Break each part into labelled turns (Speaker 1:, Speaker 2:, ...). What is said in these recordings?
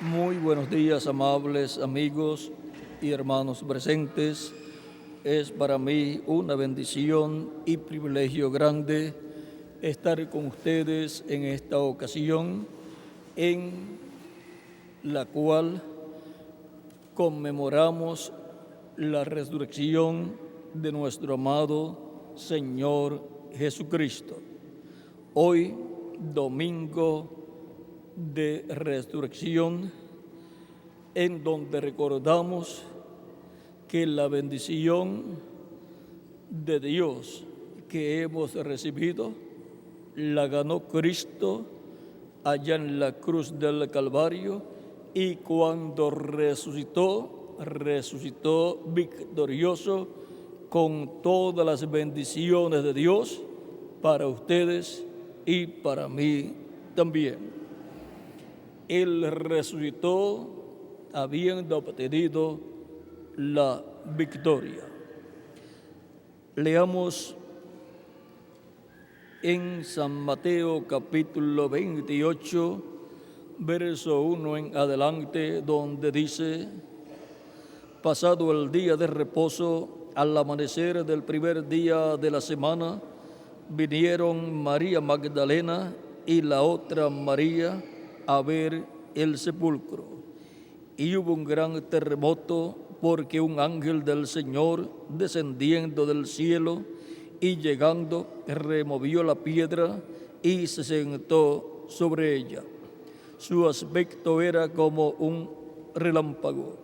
Speaker 1: Muy buenos días, amables amigos y hermanos presentes. Es para mí una bendición y privilegio grande estar con ustedes en esta ocasión en la cual conmemoramos la resurrección de nuestro amado Señor Jesucristo. Hoy, domingo de resurrección, en donde recordamos que la bendición de Dios que hemos recibido la ganó Cristo allá en la cruz del Calvario, y cuando resucitó victorioso con todas las bendiciones de Dios para ustedes y para mí también. Él resucitó habiendo obtenido la victoria. Leamos en San Mateo capítulo 28, verso 1 en adelante, donde dice: pasado el día de reposo, al amanecer del primer día de la semana, vinieron María Magdalena y la otra María a ver el sepulcro. Y hubo un gran terremoto, porque un ángel del Señor, descendiendo del cielo y llegando, removió la piedra y se sentó sobre ella. Su aspecto era como un relámpago.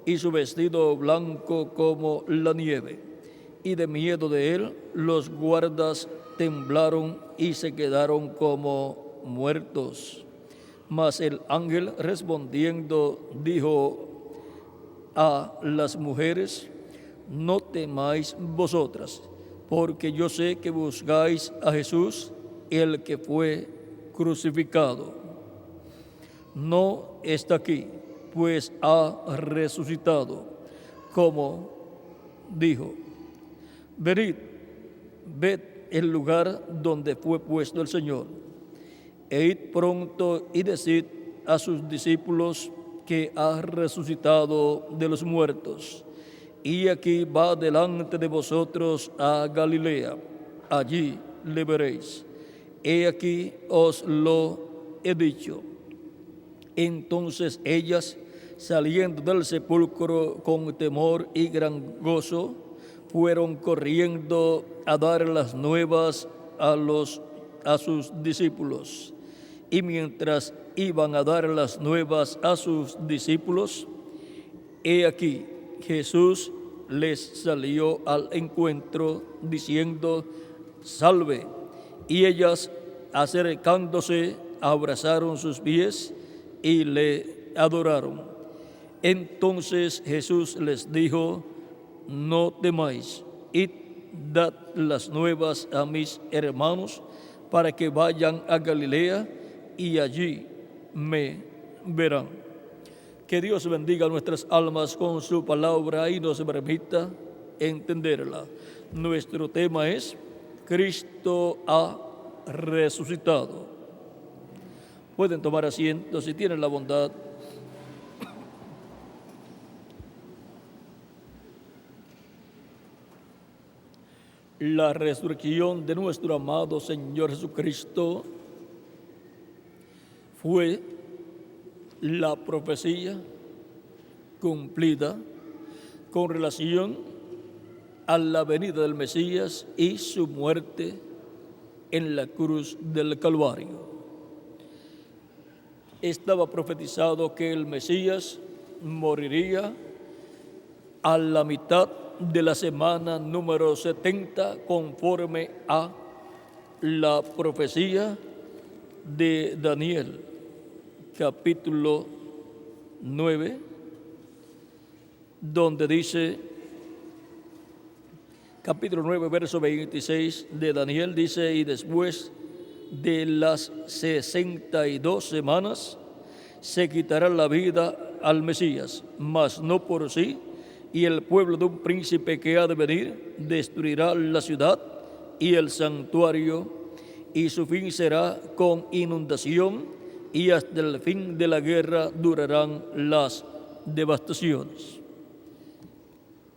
Speaker 1: Y su vestido blanco como la nieve. Y de miedo de él, los guardas temblaron y se quedaron como muertos. Mas el ángel, respondiendo, dijo a las mujeres: no temáis vosotras, porque yo sé que buscáis a Jesús, el que fue crucificado. No está aquí, pues ha resucitado, como dijo. Venid, ved el lugar donde fue puesto el Señor, e id pronto y decid a sus discípulos que ha resucitado de los muertos. Y aquí va delante de vosotros a Galilea, allí le veréis. He aquí os lo he dicho. Entonces ellas, saliendo del sepulcro con temor y gran gozo, fueron corriendo a dar las nuevas a sus discípulos. Y mientras iban a dar las nuevas a sus discípulos, he aquí Jesús les salió al encuentro diciendo: salve. Y ellas, acercándose, abrazaron sus pies y le adoraron. Entonces Jesús les dijo: no temáis, id, dad las nuevas a mis hermanos, para que vayan a Galilea y allí me verán. Que Dios bendiga nuestras almas con su palabra y nos permita entenderla. Nuestro tema es: Cristo ha resucitado. Pueden tomar asiento si tienen la bondad. La resurrección de nuestro amado Señor Jesucristo fue la profecía cumplida con relación a la venida del Mesías y su muerte en la cruz del Calvario. Estaba profetizado que el Mesías moriría a la mitad de la semana número 70, conforme a la profecía de Daniel, capítulo 9, donde dice, capítulo 9, verso 26 de Daniel, dice: y después de las 62 semanas se quitará la vida al Mesías, mas no por sí, y el pueblo de un príncipe que ha de venir destruirá la ciudad y el santuario, y su fin será con inundación, y hasta el fin de la guerra durarán las devastaciones.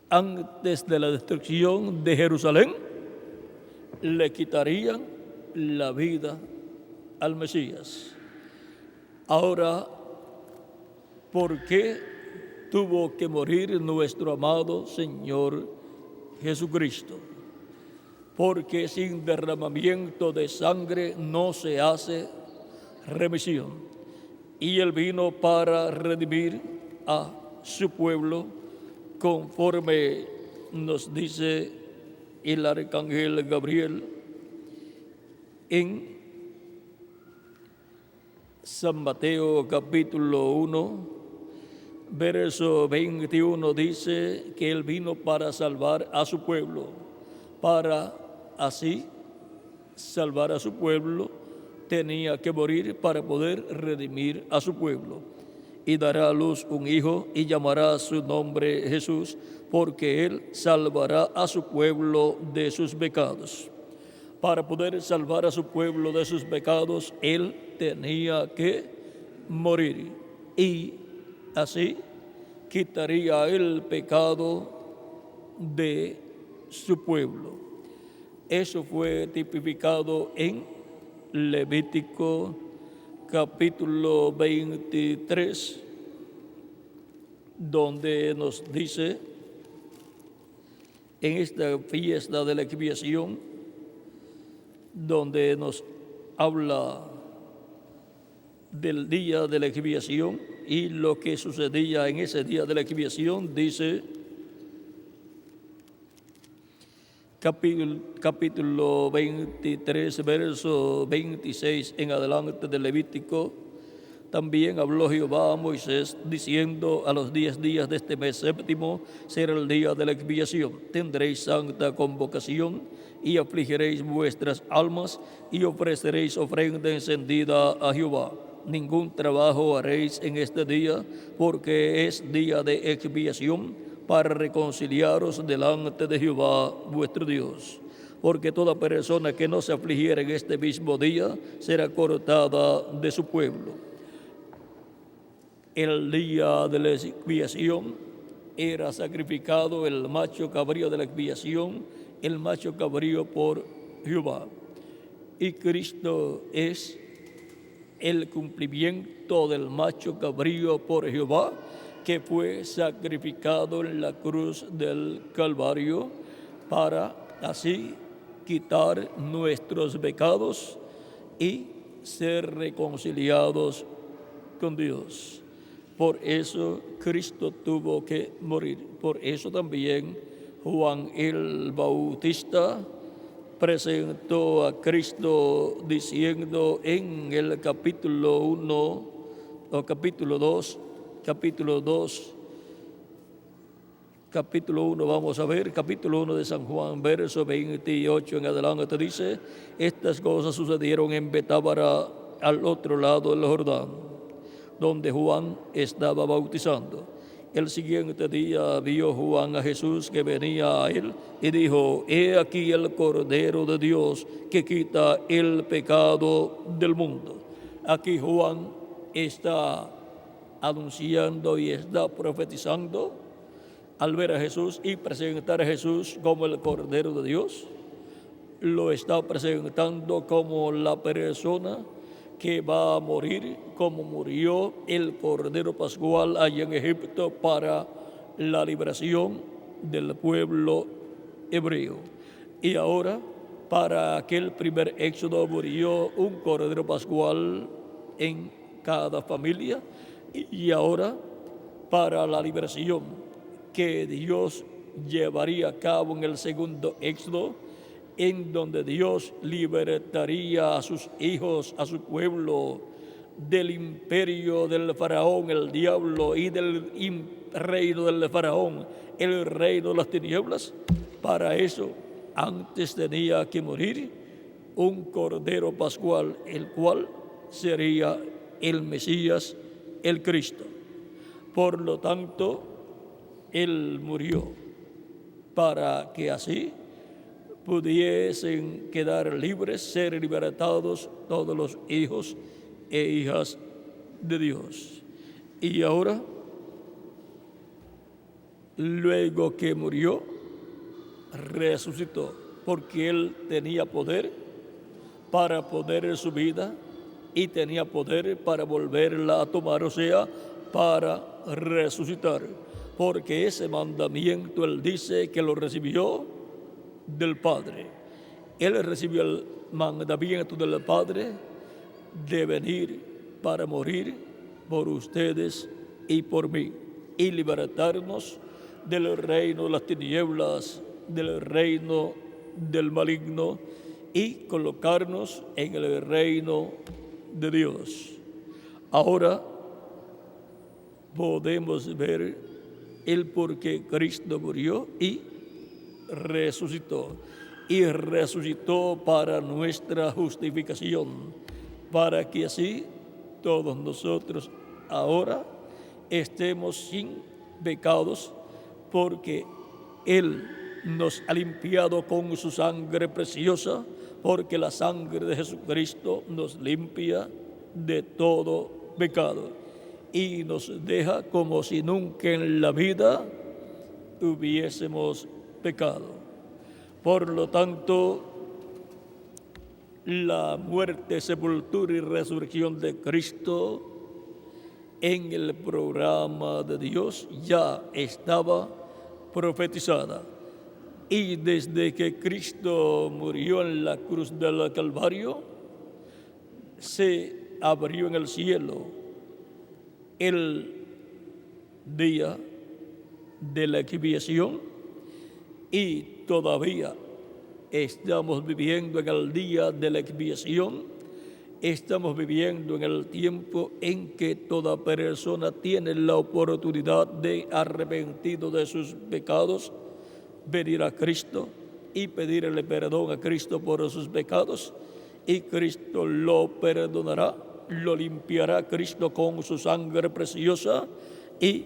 Speaker 1: Antes de la destrucción de Jerusalén, le quitarían la vida al Mesías. Ahora, ¿por qué tuvo que morir nuestro amado Señor Jesucristo? Porque sin derramamiento de sangre no se hace remisión. Y Él vino para redimir a su pueblo, conforme nos dice el arcángel Gabriel en San Mateo capítulo 1, verso 21, dice que Él vino para salvar a su pueblo, para así salvar a su pueblo, tenía que morir para poder redimir a su pueblo. Y dará a luz un hijo y llamará su nombre Jesús, porque Él salvará a su pueblo de sus pecados. Para poder salvar a su pueblo de sus pecados, Él tenía que morir. Y así quitaría el pecado de su pueblo. Eso fue tipificado en Levítico capítulo 23, donde nos dice, en esta fiesta de la expiación, donde nos habla del día de la expiación y lo que sucedía en ese día de la expiación, dice capítulo 23, verso 26 en adelante del Levítico. También habló Jehová a Moisés diciendo: a los 10 días de este mes séptimo será el día de la expiación. Tendréis santa convocación y afligiréis vuestras almas y ofreceréis ofrenda encendida a Jehová. Ningún trabajo haréis en este día, porque es día de expiación, para reconciliaros delante de Jehová vuestro Dios. Porque toda persona que no se afligiera en este mismo día será cortada de su pueblo. El día de la expiación era sacrificado el macho cabrío de la expiación, el macho cabrío por Jehová. Y Cristo es el cumplimiento del macho cabrío por Jehová, que fue sacrificado en la cruz del Calvario para así quitar nuestros pecados y ser reconciliados con Dios. Por eso Cristo tuvo que morir. Por eso también Juan el Bautista presentó a Cristo diciendo en el capítulo 1 o capítulo 2, capítulo 1, vamos a ver, capítulo 1 de San Juan, verso 28 en adelante, dice: estas cosas sucedieron en Betábara, al otro lado del Jordán, donde Juan estaba bautizando. El siguiente día vio Juan a Jesús que venía a él y dijo: he aquí el Cordero de Dios que quita el pecado del mundo. Aquí Juan está anunciando y está profetizando al ver a Jesús y presentar a Jesús como el Cordero de Dios. Lo está presentando como la persona que va a morir, como murió el Cordero Pascual allá en Egipto para la liberación del pueblo hebreo. Y ahora, para aquel primer éxodo, murió un Cordero Pascual en cada familia. Y ahora, para la liberación que Dios llevaría a cabo en el segundo éxodo, en donde Dios libertaría a sus hijos, a su pueblo, del imperio del faraón, el diablo, y del reino del faraón, el reino de las tinieblas. Para eso, antes tenía que morir un Cordero Pascual, el cual sería el Mesías, el Cristo. Por lo tanto, Él murió para que así pudiesen quedar libres, ser libertados todos los hijos e hijas de Dios. Y ahora, luego que murió, resucitó, porque Él tenía poder para poner su vida y tenía poder para volverla a tomar, o sea, para resucitar, porque ese mandamiento Él dice que lo recibió del Padre. Él recibió el mandamiento del Padre de venir para morir por ustedes y por mí, y libertarnos del reino de las tinieblas, del reino del maligno, y colocarnos en el reino de Dios. Ahora podemos ver el por qué Cristo murió y resucitó. Y resucitó para nuestra justificación, para que así todos nosotros ahora estemos sin pecados, porque Él nos ha limpiado con su sangre preciosa, porque la sangre de Jesucristo nos limpia de todo pecado y nos deja como si nunca en la vida hubiésemos pecado. Por lo tanto, la muerte, sepultura y resurrección de Cristo en el programa de Dios ya estaba profetizada. Y desde que Cristo murió en la cruz del Calvario, se abrió en el cielo el día de la expiación, y todavía estamos viviendo en el día de la expiación. Estamos viviendo en el tiempo en que toda persona tiene la oportunidad de, arrepentido de sus pecados, venir a Cristo y pedirle perdón a Cristo por sus pecados, y Cristo lo perdonará, lo limpiará Cristo con su sangre preciosa, y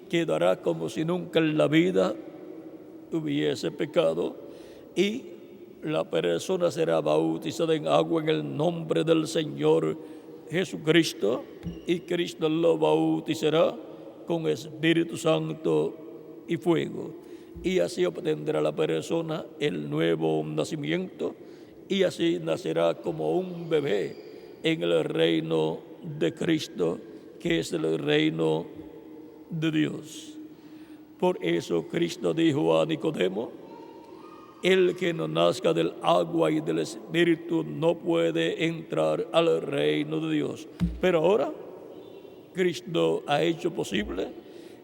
Speaker 1: quedará como si nunca en la vida hubiese pecado, y la persona será bautizada en agua en el nombre del Señor Jesucristo, y Cristo lo bautizará con Espíritu Santo y fuego. Y así obtendrá la persona el nuevo nacimiento, y así nacerá como un bebé en el reino de Cristo, que es el reino de Dios. Por eso Cristo dijo a Nicodemo: el que no nazca del agua y del Espíritu no puede entrar al reino de Dios. Pero ahora Cristo ha hecho posible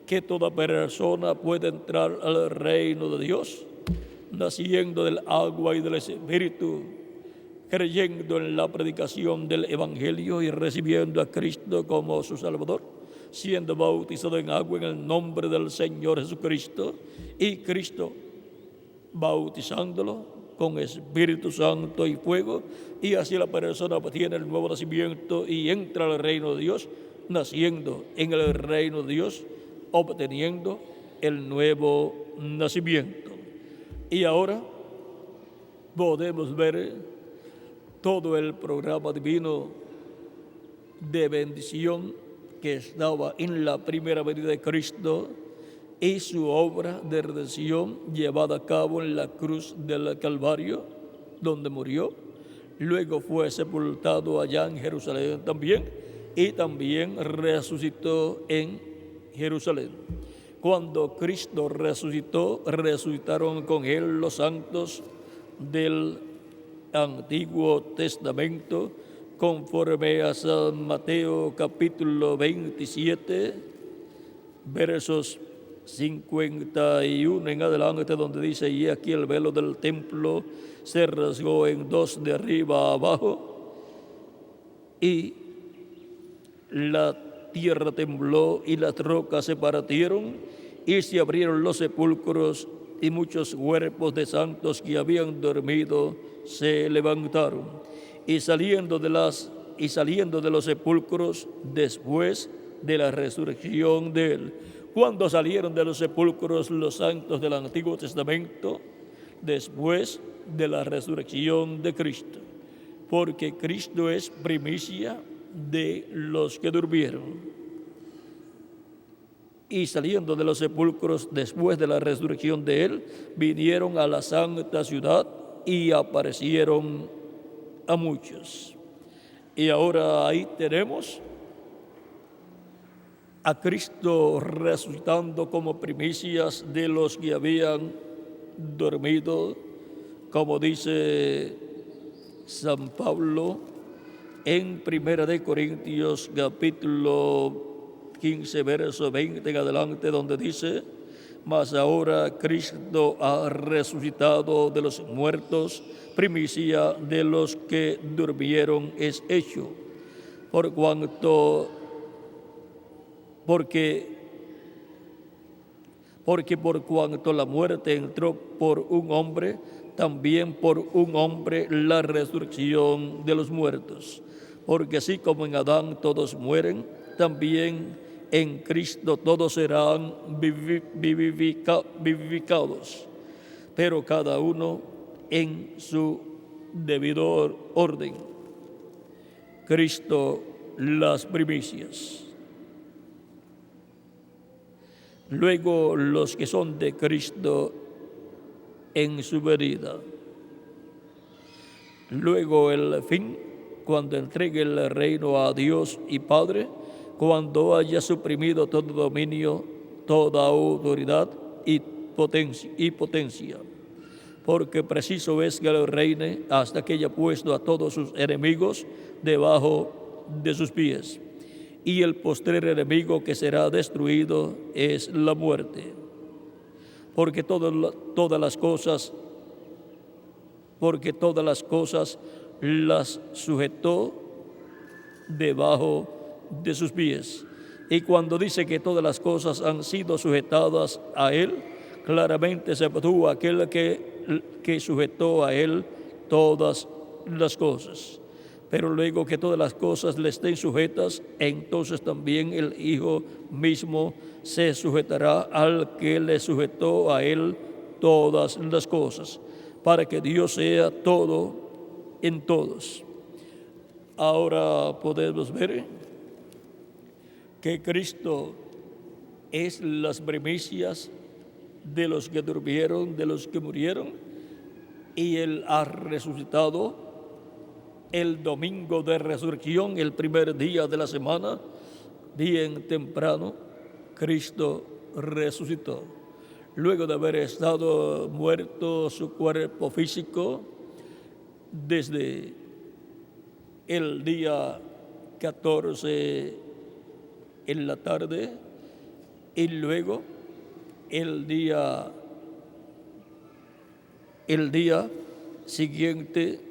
Speaker 1: que toda persona pueda entrar al reino de Dios, naciendo del agua y del Espíritu, creyendo en la predicación del Evangelio y recibiendo a Cristo como su Salvador, siendo bautizado en agua en el nombre del Señor Jesucristo, y Cristo bautizándolo con Espíritu Santo y fuego, y así la persona tiene el nuevo nacimiento y entra al reino de Dios, naciendo en el reino de Dios, obteniendo el nuevo nacimiento. Y ahora podemos ver todo el programa divino de bendición que estaba en la primera venida de Cristo y su obra de redención llevada a cabo en la cruz del Calvario, donde murió. Luego fue sepultado allá en Jerusalén también, y también resucitó en Jerusalén. Cuando Cristo resucitó, resucitaron con Él los santos del Antiguo Testamento, conforme a San Mateo capítulo 27, versos 51 en adelante, donde dice: y aquí el velo del templo se rasgó en dos de arriba a abajo, y la tierra tembló y las rocas se partieron, y se abrieron los sepulcros, y muchos cuerpos de santos que habían dormido se levantaron. Y saliendo de los sepulcros después de la resurrección de Él. Cuando salieron de los sepulcros los santos del Antiguo Testamento, después de la resurrección de Cristo, porque Cristo es primicia de los que durmieron. Y saliendo de los sepulcros después de la resurrección de él, vinieron a la santa ciudad y aparecieron a muchos. Y ahora ahí tenemos a Cristo resucitando como primicias de los que habían dormido, como dice San Pablo en 1 Corintios capítulo 15, verso 20 en adelante, donde dice: mas ahora Cristo ha resucitado de los muertos, primicia de los que durmieron es hecho, porque por cuanto la muerte entró por un hombre, también por un hombre la resurrección de los muertos. Porque así como en Adán todos mueren, también en Cristo todos serán vivificados, pero cada uno en su debido orden. Cristo las primicias. Luego los que son de Cristo en su venida. Luego el fin, cuando entregue el reino a Dios y Padre, cuando haya suprimido todo dominio, toda autoridad y potencia. Porque preciso es que Él reine hasta que haya puesto a todos sus enemigos debajo de sus pies. Y el postrer enemigo que será destruido es la muerte. Porque todas las cosas las sujetó debajo de sus pies. Y cuando dice que todas las cosas han sido sujetadas a Él, claramente se tuvo aquel que sujetó a Él todas las cosas. Pero luego que todas las cosas le estén sujetas, entonces también el Hijo mismo se sujetará al que le sujetó a Él todas las cosas, para que Dios sea todo en todos. Ahora podemos ver que Cristo es las primicias de los que durmieron, de los que murieron, y Él ha resucitado el domingo de resurrección, el primer día de la semana, bien temprano. Cristo resucitó. Luego de haber estado muerto su cuerpo físico desde el día 14 en la tarde, y luego el día siguiente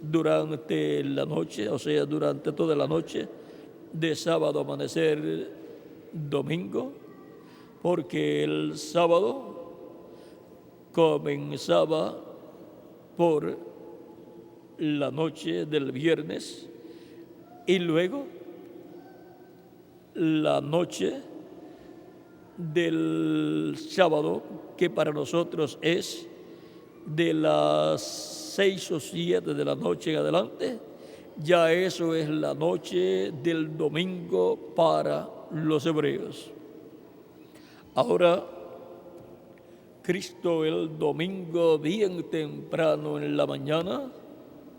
Speaker 1: durante la noche, o sea, durante toda la noche, de sábado amanecer domingo, porque el sábado comenzaba por la noche del viernes y luego la noche del sábado, que para nosotros es de las 6 o 7 de la noche en adelante. Ya eso es la noche del domingo para los hebreos. Ahora, Cristo el domingo bien temprano en la mañana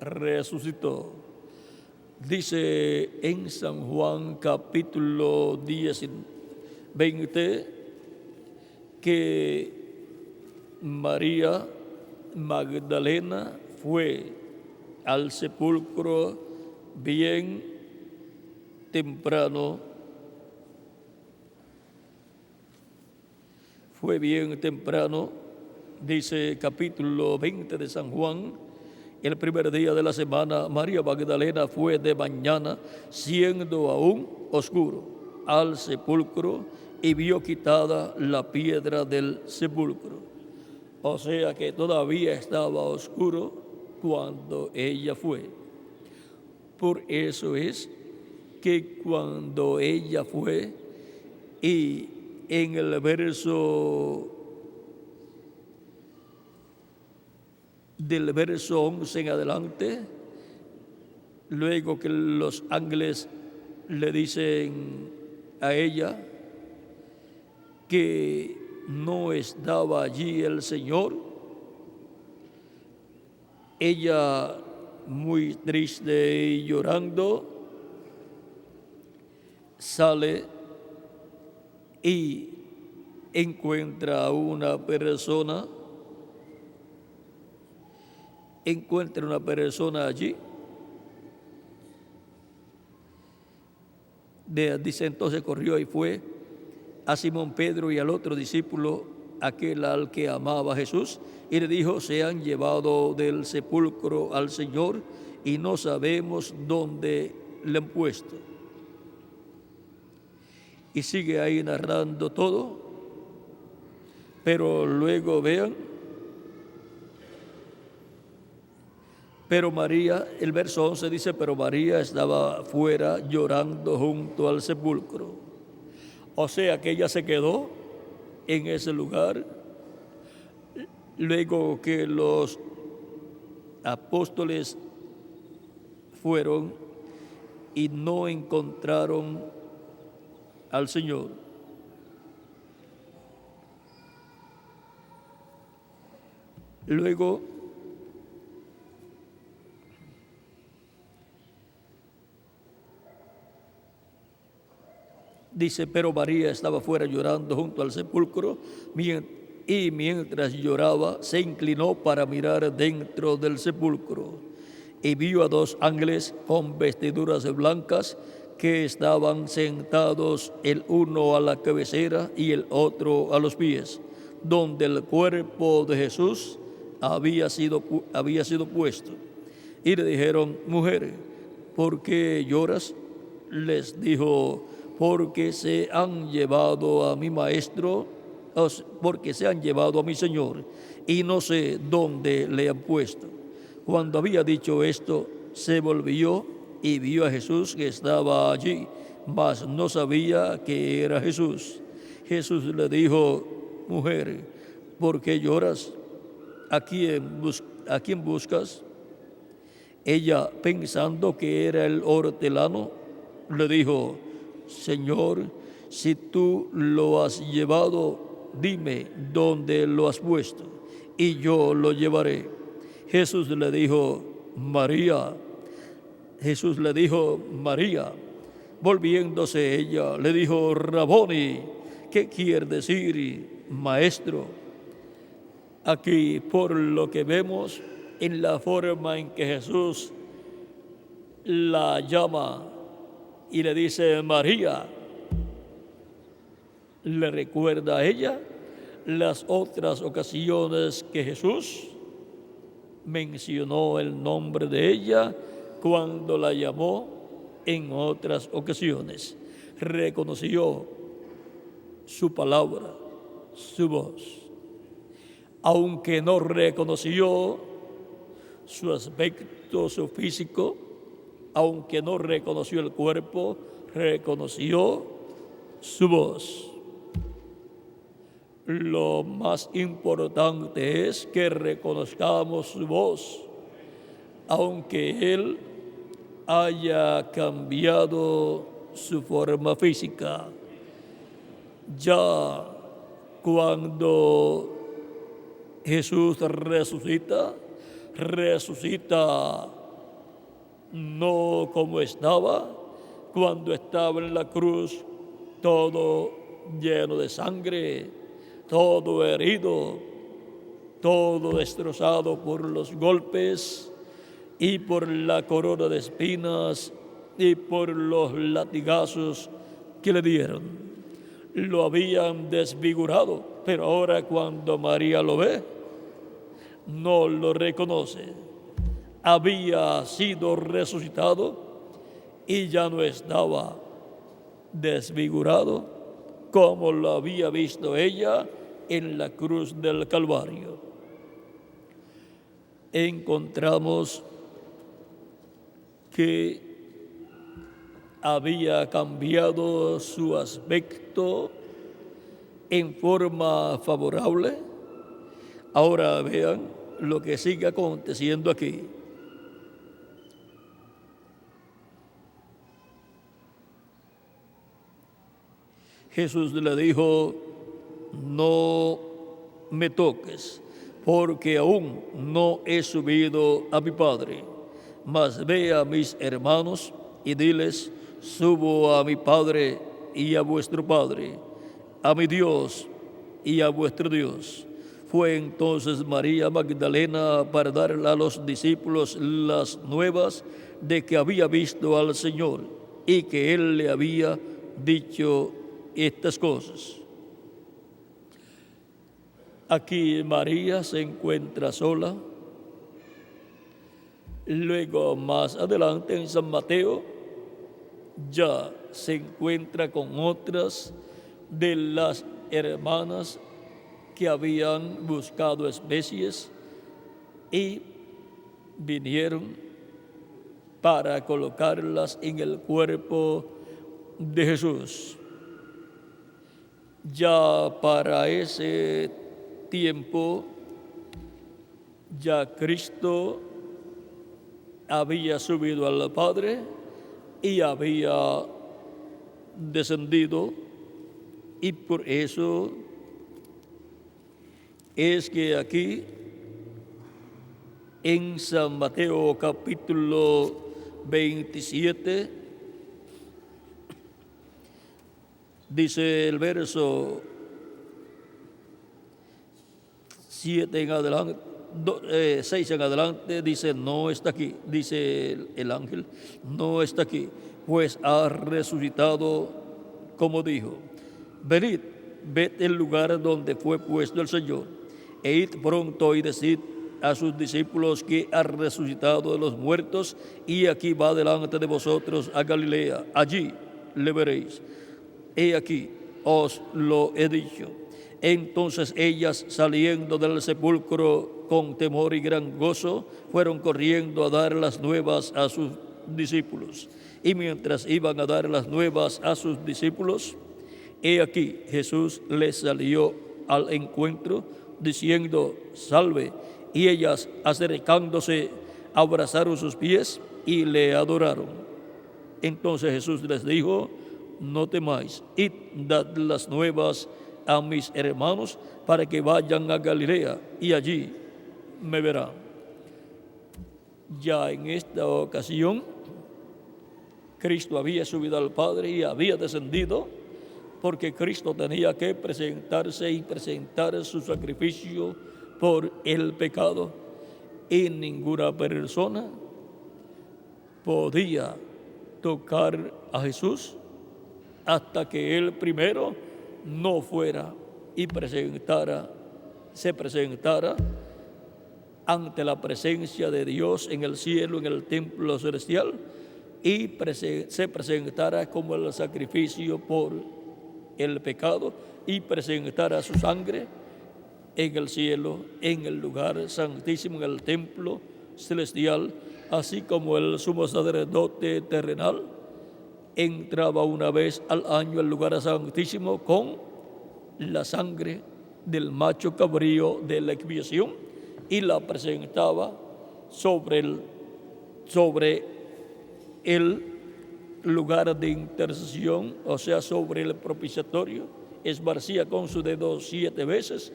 Speaker 1: resucitó. Dice en San Juan capítulo 20 que María Magdalena fue al sepulcro bien temprano. Fue bien temprano, dice capítulo 20 de San Juan, el primer día de la semana. María Magdalena fue de mañana, siendo aún oscuro, al sepulcro y vio quitada la piedra del sepulcro. O sea que todavía estaba oscuro cuando ella fue. Por eso es que cuando ella fue, y en el verso del verso 11 en adelante, luego que los ángeles le dicen a ella que no estaba allí el Señor, ella muy triste y llorando sale y encuentra a una persona allí. Dice, entonces corrió y fue a Simón Pedro y al otro discípulo, aquel al que amaba Jesús, y le dijo, se han llevado del sepulcro al Señor y no sabemos dónde le han puesto. Y sigue ahí narrando todo, pero luego vean, pero María, el verso 11 dice, pero María estaba fuera llorando junto al sepulcro. O sea que ella se quedó en ese lugar, luego que los apóstoles fueron y no encontraron al Señor. Luego dice, pero María estaba fuera llorando junto al sepulcro, y mientras lloraba se inclinó para mirar dentro del sepulcro y vio a dos ángeles con vestiduras blancas que estaban sentados, el uno a la cabecera y el otro a los pies, donde el cuerpo de Jesús había sido puesto. Y le dijeron, mujer, ¿por qué lloras? Les dijo, porque se han llevado a mi maestro, porque se han llevado a mi Señor, y no sé dónde le han puesto. Cuando había dicho esto, se volvió y vio a Jesús que estaba allí, mas no sabía que era Jesús. Jesús le dijo, mujer, ¿por qué lloras? ¿A quién buscas? Ella, pensando que era el hortelano, le dijo, Señor, si tú lo has llevado, dime dónde lo has puesto, y yo lo llevaré. Jesús le dijo, María. Jesús le dijo, María. Volviéndose ella, le dijo, Raboni, ¿qué quiere decir, maestro? Aquí, por lo que vemos en la forma en que Jesús la llama y le dice María, le recuerda a ella las otras ocasiones que Jesús mencionó el nombre de ella cuando la llamó en otras ocasiones. Reconoció su palabra, su voz. Aunque no reconoció su aspecto, su físico, aunque no reconoció el cuerpo, reconoció su voz. Lo más importante es que reconozcamos su voz, aunque Él haya cambiado su forma física. Ya cuando Jesús resucita no como estaba cuando estaba en la cruz, todo lleno de sangre, todo herido, todo destrozado por los golpes y por la corona de espinas y por los latigazos que le dieron. Lo habían desfigurado, pero ahora cuando María lo ve, no lo reconoce. Había sido resucitado y ya no estaba desfigurado como lo había visto ella en la cruz del Calvario. Encontramos que había cambiado su aspecto en forma favorable. Ahora vean lo que sigue aconteciendo aquí. Jesús le dijo: no me toques, porque aún no he subido a mi Padre. Mas ve a mis hermanos y diles: subo a mi Padre y a vuestro Padre, a mi Dios y a vuestro Dios. Fue entonces María Magdalena para darle a los discípulos las nuevas de que había visto al Señor y que Él le había dicho estas cosas. Aquí María se encuentra sola. Luego, más adelante en San Mateo, ya se encuentra con otras de las hermanas que habían buscado especies y vinieron para colocarlas en el cuerpo de Jesús. Ya para ese tiempo, ya Cristo había subido al Padre y había descendido, y por eso es que aquí en San Mateo capítulo 27 dice el verso 7 en adelante, 6 en adelante, dice: no está aquí, dice el ángel, no está aquí, pues ha resucitado como dijo. Venid, ved el lugar donde fue puesto el Señor, e id pronto y decid a sus discípulos que ha resucitado de los muertos, y aquí va delante de vosotros a Galilea, allí le veréis. He aquí, os lo he dicho. Entonces ellas, saliendo del sepulcro con temor y gran gozo, fueron corriendo a dar las nuevas a sus discípulos. Y mientras iban a dar las nuevas a sus discípulos, he aquí Jesús les salió al encuentro, diciendo: salve. Y ellas, acercándose, abrazaron sus pies y le adoraron. Entonces Jesús les dijo: no temáis, id, dad las nuevas a mis hermanos, para que vayan a Galilea, y allí me verán. Ya en esta ocasión, Cristo había subido al Padre y había descendido, porque Cristo tenía que presentarse y presentar su sacrificio por el pecado, y ninguna persona podía tocar a Jesús hasta que Él primero no fuera y se presentara ante la presencia de Dios en el cielo, en el templo celestial, y se presentara como el sacrificio por el pecado, y presentara su sangre en el cielo, en el lugar santísimo, en el templo celestial, así como el sumo sacerdote terrenal entraba una vez al año al lugar santísimo con la sangre del macho cabrío de la expiación y la presentaba sobre el lugar de intercesión, o sea, sobre el propiciatorio. Esparcía con su dedo 7 veces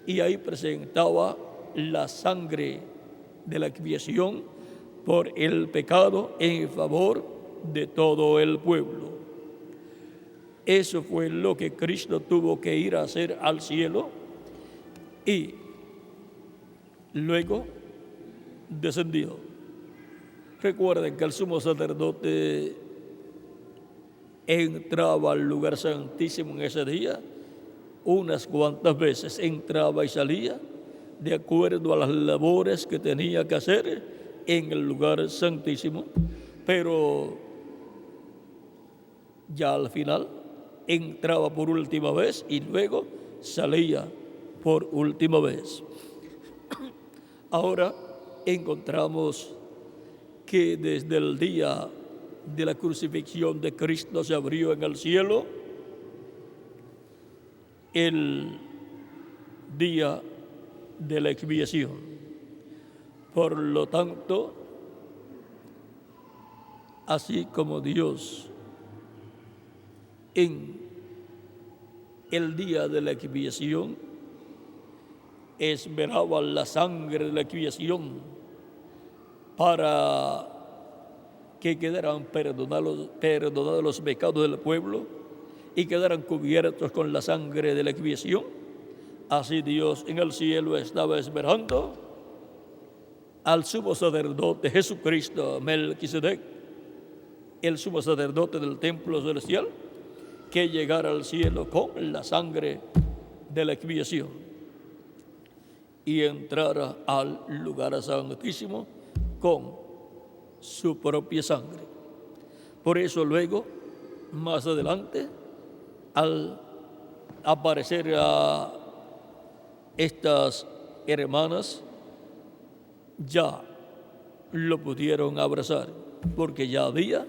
Speaker 1: y ahí presentaba la sangre de la expiación por el pecado en favor de todo el pueblo. Eso fue lo que Cristo tuvo que ir a hacer al cielo, y luego descendió. Recuerden que el sumo sacerdote entraba al lugar santísimo en ese día unas cuantas veces, entraba y salía de acuerdo a las labores que tenía que hacer en el lugar santísimo, pero ya al final entraba por última vez y luego salía por última vez. Ahora encontramos que desde el día de la crucifixión de Cristo se abrió en el cielo el día de la expiación. Por lo tanto, así como Dios en el día de la expiación esperaba la sangre de la expiación para que quedaran perdonados los pecados del pueblo y quedaran cubiertos con la sangre de la expiación, así Dios en el cielo estaba esperando al sumo sacerdote Jesucristo Melquisedec, el sumo sacerdote del templo celestial, que llegara al cielo con la sangre de la expiación y entrara al lugar santísimo con su propia sangre. Por eso luego, más adelante, al aparecer a estas hermanas, ya lo pudieron abrazar, porque ya había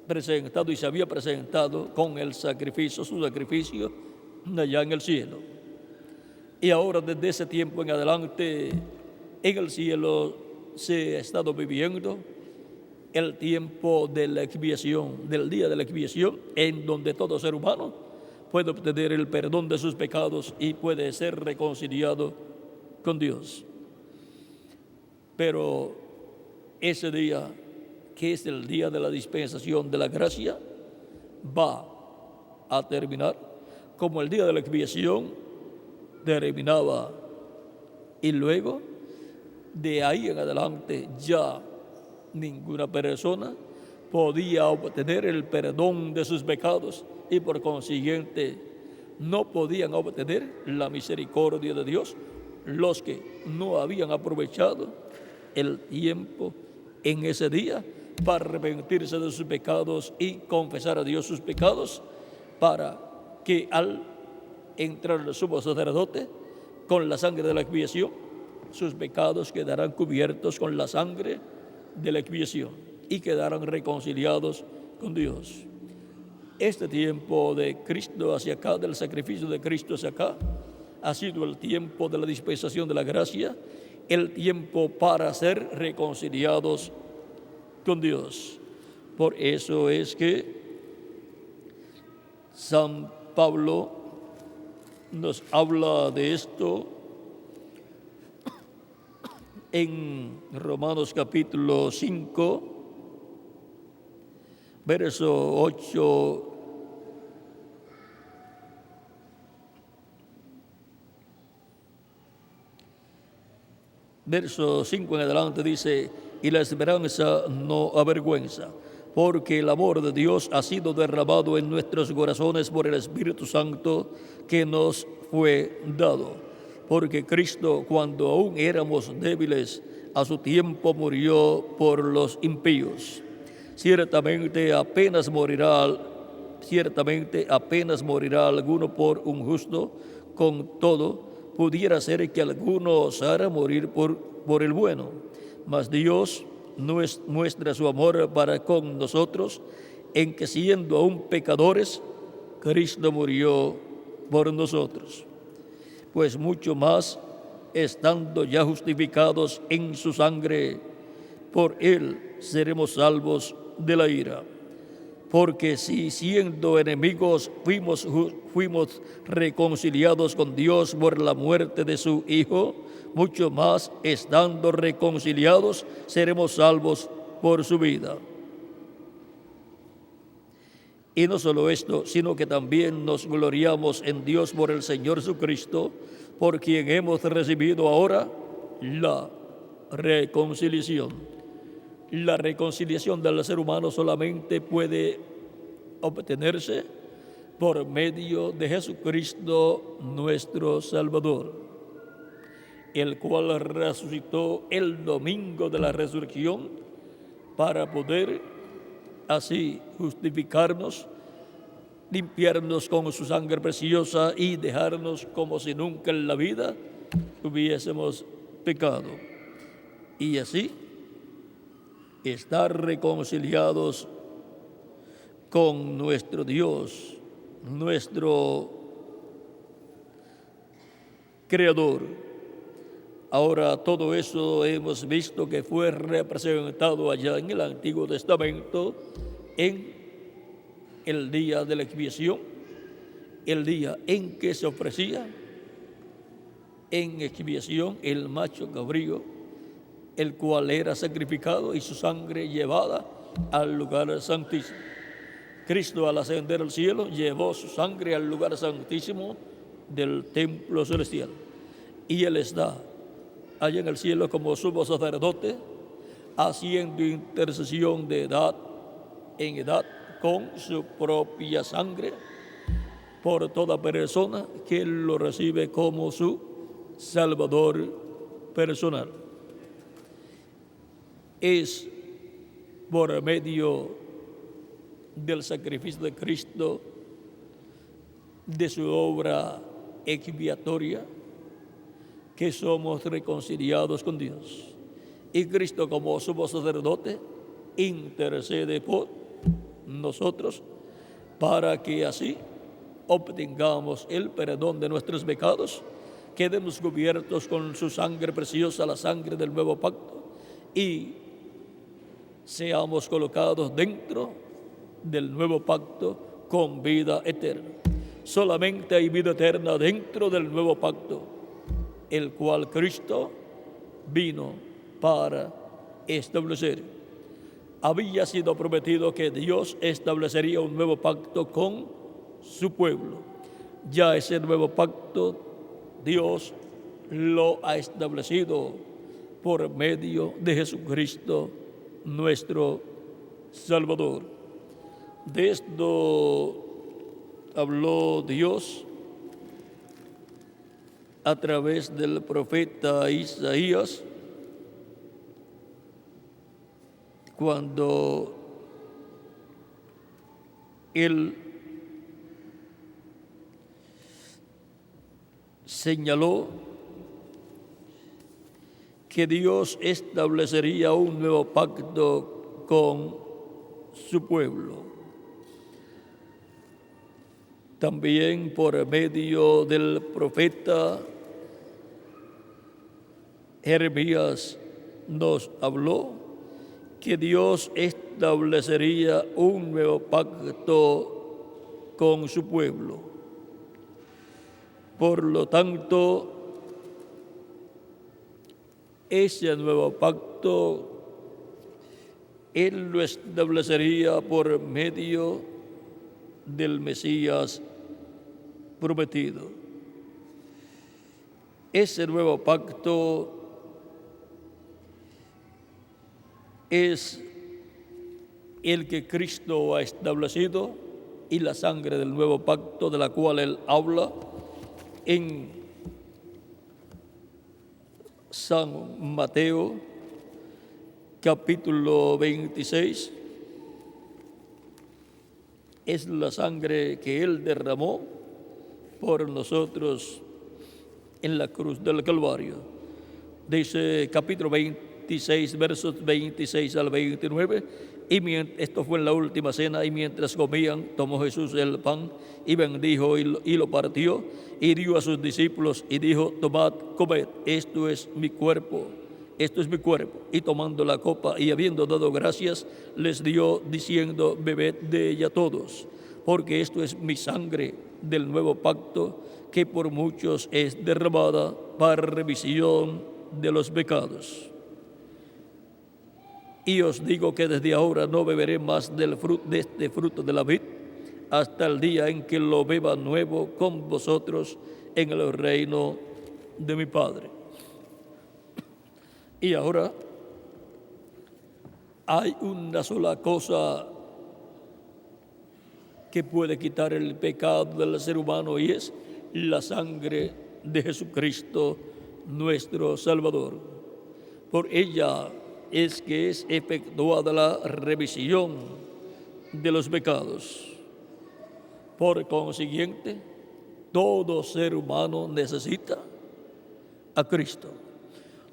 Speaker 1: presentado y se había presentado con el sacrificio, su sacrificio allá en el cielo. Y ahora desde ese tiempo en adelante en el cielo se ha estado viviendo el tiempo de la expiación, del día de la expiación, en donde todo ser humano puede obtener el perdón de sus pecados y puede ser reconciliado con Dios. Pero ese día, que es el día de la dispensación de la gracia, va a terminar como el día de la expiación terminaba, y luego de ahí en adelante ya ninguna persona podía obtener el perdón de sus pecados y por consiguiente no podían obtener la misericordia de Dios los que no habían aprovechado el tiempo en ese día para arrepentirse de sus pecados y confesar a Dios sus pecados, para que al entrar el sumo sacerdote con la sangre de la expiación, sus pecados quedarán cubiertos con la sangre de la expiación y quedarán reconciliados con Dios. Este tiempo de Cristo hacia acá, del sacrificio de Cristo hacia acá, ha sido el tiempo de la dispensación de la gracia, el tiempo para ser reconciliados con Dios. Por eso es que San Pablo nos habla de esto en Romanos capítulo 5, verso 8 verso 5 en adelante dice: y la esperanza no avergüenza, porque el amor de Dios ha sido derramado en nuestros corazones por el Espíritu Santo que nos fue dado. Porque Cristo, cuando aún éramos débiles, a su tiempo murió por los impíos. Ciertamente apenas morirá alguno por un justo, con todo pudiera ser que alguno osara morir por el bueno. Mas Dios muestra su amor para con nosotros, en que siendo aún pecadores, Cristo murió por nosotros. Pues mucho más, estando ya justificados en su sangre, por él seremos salvos de la ira. Porque si siendo enemigos fuimos reconciliados con Dios por la muerte de su Hijo, mucho más, estando reconciliados, seremos salvos por su vida. Y no solo esto, sino que también nos gloriamos en Dios por el Señor Jesucristo, por quien hemos recibido ahora la reconciliación. La reconciliación del ser humano solamente puede obtenerse por medio de Jesucristo nuestro Salvador, el cual resucitó el domingo de la resurrección para poder así justificarnos, limpiarnos con su sangre preciosa y dejarnos como si nunca en la vida hubiésemos pecado. Y así estar reconciliados con nuestro Dios, nuestro Creador, Ahora todo eso hemos visto que fue representado allá en el Antiguo Testamento en el día de la expiación, el día en que se ofrecía en expiación el macho cabrío, el cual era sacrificado y su sangre llevada al lugar santísimo. Cristo, al ascender al cielo, llevó su sangre al lugar santísimo del templo celestial, y Él está allá en el cielo como sumo sacerdote, haciendo intercesión de edad en edad con su propia sangre por toda persona que lo recibe como su Salvador personal. Es por medio del sacrificio de Cristo, de su obra expiatoria, que somos reconciliados con Dios. Y Cristo, como sumo sacerdote, intercede por nosotros para que así obtengamos el perdón de nuestros pecados, quedemos cubiertos con su sangre preciosa, la sangre del nuevo pacto, y seamos colocados dentro del nuevo pacto con vida eterna. Solamente hay vida eterna dentro del nuevo pacto, el cual Cristo vino para establecer. Había sido prometido que Dios establecería un nuevo pacto con su pueblo. Ya ese nuevo pacto Dios lo ha establecido por medio de Jesucristo, nuestro Salvador. De esto habló Dios a través del profeta Isaías, cuando él señaló que Dios establecería un nuevo pacto con su pueblo. También por medio del profeta Jeremías nos habló que Dios establecería un nuevo pacto con su pueblo. Por lo tanto, ese nuevo pacto Él lo establecería por medio del Mesías prometido. Ese nuevo pacto es el que Cristo ha establecido, y la sangre del nuevo pacto de la cual Él habla en San Mateo capítulo 26, es la sangre que Él derramó por nosotros en la cruz del Calvario. Dice capítulo 26, versos 26 al 29, esto fue en la última cena, y mientras comían, tomó Jesús el pan y bendijo y lo partió y dio a sus discípulos y dijo: tomad, comed, esto es mi cuerpo. Y tomando la copa y habiendo dado gracias, les dio diciendo: bebed de ella todos, porque esto es mi sangre del nuevo pacto, que por muchos es derramada para remisión de los pecados. Y os digo que desde ahora no beberé más de este fruto de la vid, hasta el día en que lo beba nuevo con vosotros en el reino de mi Padre. Y ahora hay una sola cosa que puede quitar el pecado del ser humano, y es la sangre de Jesucristo, nuestro Salvador. Por ella es que es efectuada la remisión de los pecados. Por consiguiente, todo ser humano necesita a Cristo.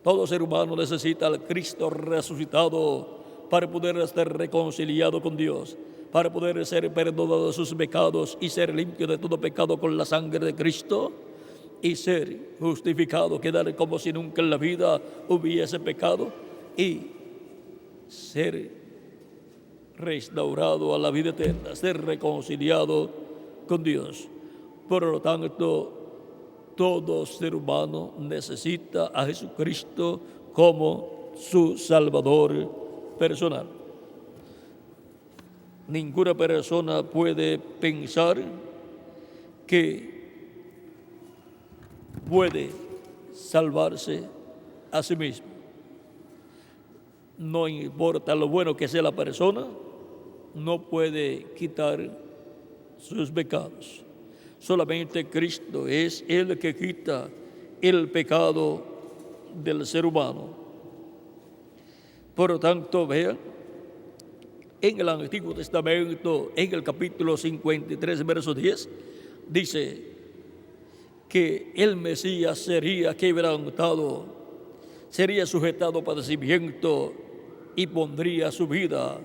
Speaker 1: Todo ser humano necesita al Cristo resucitado para poder estar reconciliado con Dios, para poder ser perdonado de sus pecados y ser limpio de todo pecado con la sangre de Cristo. y ser justificado, quedar como si nunca en la vida hubiese pecado y ser restaurado a la vida eterna, ser reconciliado con Dios. Por lo tanto, todo ser humano necesita a Jesucristo como su Salvador personal. Ninguna persona puede pensar que puede salvarse a sí mismo. No importa lo bueno que sea la persona, no puede quitar sus pecados. Solamente Cristo es el que quita el pecado del ser humano. Por lo tanto, vean, en el Antiguo Testamento, en el capítulo 53, verso 10, dice que el Mesías sería quebrantado, sería sujetado a padecimiento y pondría su vida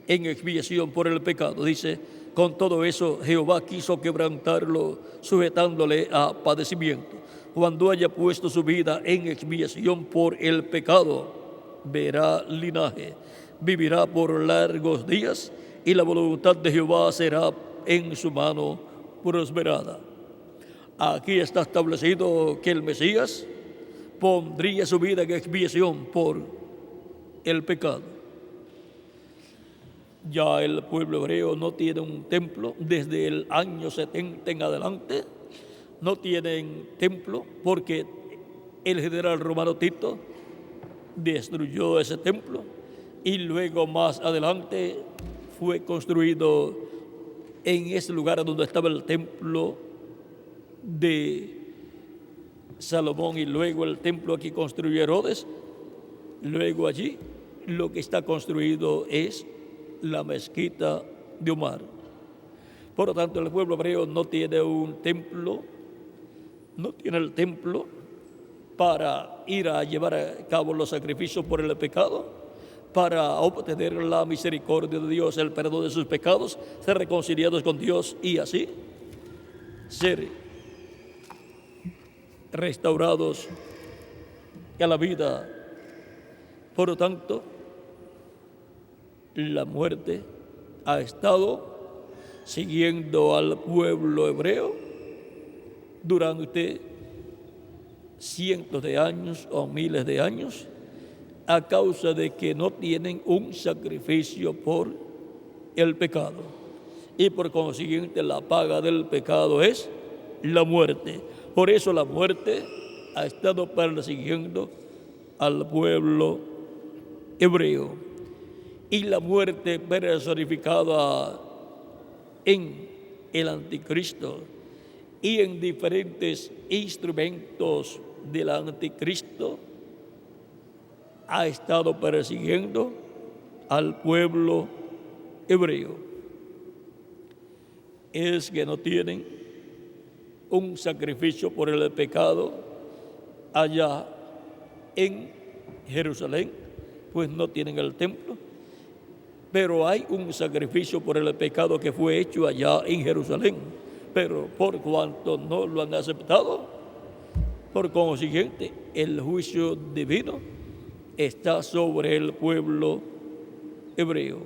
Speaker 1: en expiación por el pecado. Dice, con todo eso Jehová quiso quebrantarlo, sujetándole a padecimiento. Cuando haya puesto su vida en expiación por el pecado, verá linaje, vivirá por largos días, y la voluntad de Jehová será en su mano prosperada. Aquí está establecido que el Mesías pondría su vida en expiación por el pecado. Ya el pueblo hebreo no tiene un templo desde el año 70 en adelante. No tienen templo porque el general romano Tito destruyó ese templo y luego más adelante fue construido en ese lugar donde estaba el templo de Salomón y luego el templo que construyó Herodes. Luego allí lo que está construido es la mezquita de Omar. Por lo tanto, el pueblo hebreo no tiene un templo, no tiene el templo para ir a llevar a cabo los sacrificios por el pecado, para obtener la misericordia de Dios, el perdón de sus pecados, ser reconciliados con Dios y así ser restaurados a la vida. Por lo tanto, la muerte ha estado siguiendo al pueblo hebreo durante cientos de años o miles de años a causa de que no tienen un sacrificio por el pecado. Y por consiguiente la paga del pecado es la muerte. Por eso la muerte ha estado persiguiendo al pueblo hebreo. Y la muerte personificada en el anticristo y en diferentes instrumentos del anticristo ha estado persiguiendo al pueblo hebreo. Es que no tienen un sacrificio por el pecado allá en Jerusalén, pues no tienen el templo. Pero hay un sacrificio por el pecado que fue hecho allá en Jerusalén. Pero por cuanto no lo han aceptado, por consiguiente, el juicio divino está sobre el pueblo hebreo.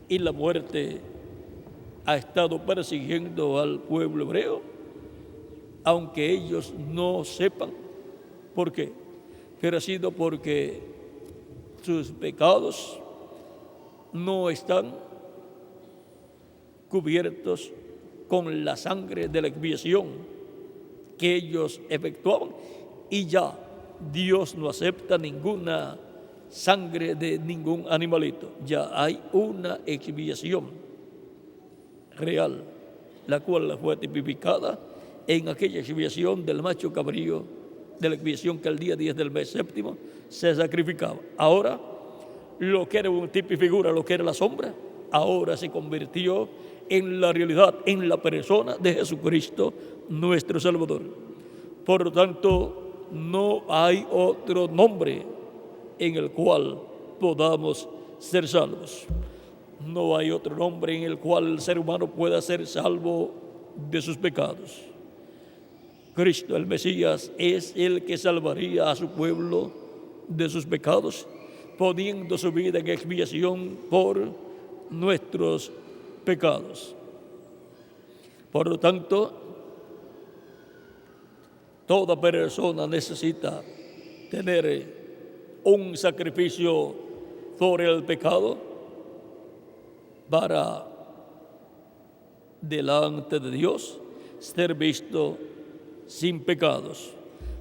Speaker 1: Y la muerte ha estado persiguiendo al pueblo hebreo, aunque ellos no sepan por qué. Pero ha sido porque sus pecados no están cubiertos con la sangre de la expiación que ellos efectuaban, y ya Dios no acepta ninguna sangre de ningún animalito. Ya hay una expiación real, la cual fue tipificada en aquella expiación del macho cabrío, de la expiación que el día 10 del mes séptimo se sacrificaba. Ahora, lo que era un tipo y figura, lo que era la sombra, ahora se convirtió en la realidad, en la persona de Jesucristo, nuestro Salvador. Por lo tanto, no hay otro nombre en el cual podamos ser salvos. No hay otro nombre en el cual el ser humano pueda ser salvo de sus pecados. Cristo, el Mesías, es el que salvaría a su pueblo de sus pecados, poniendo su vida en expiación por nuestros pecados. Por lo tanto, toda persona necesita tener un sacrificio por el pecado para delante de Dios ser visto sin pecados,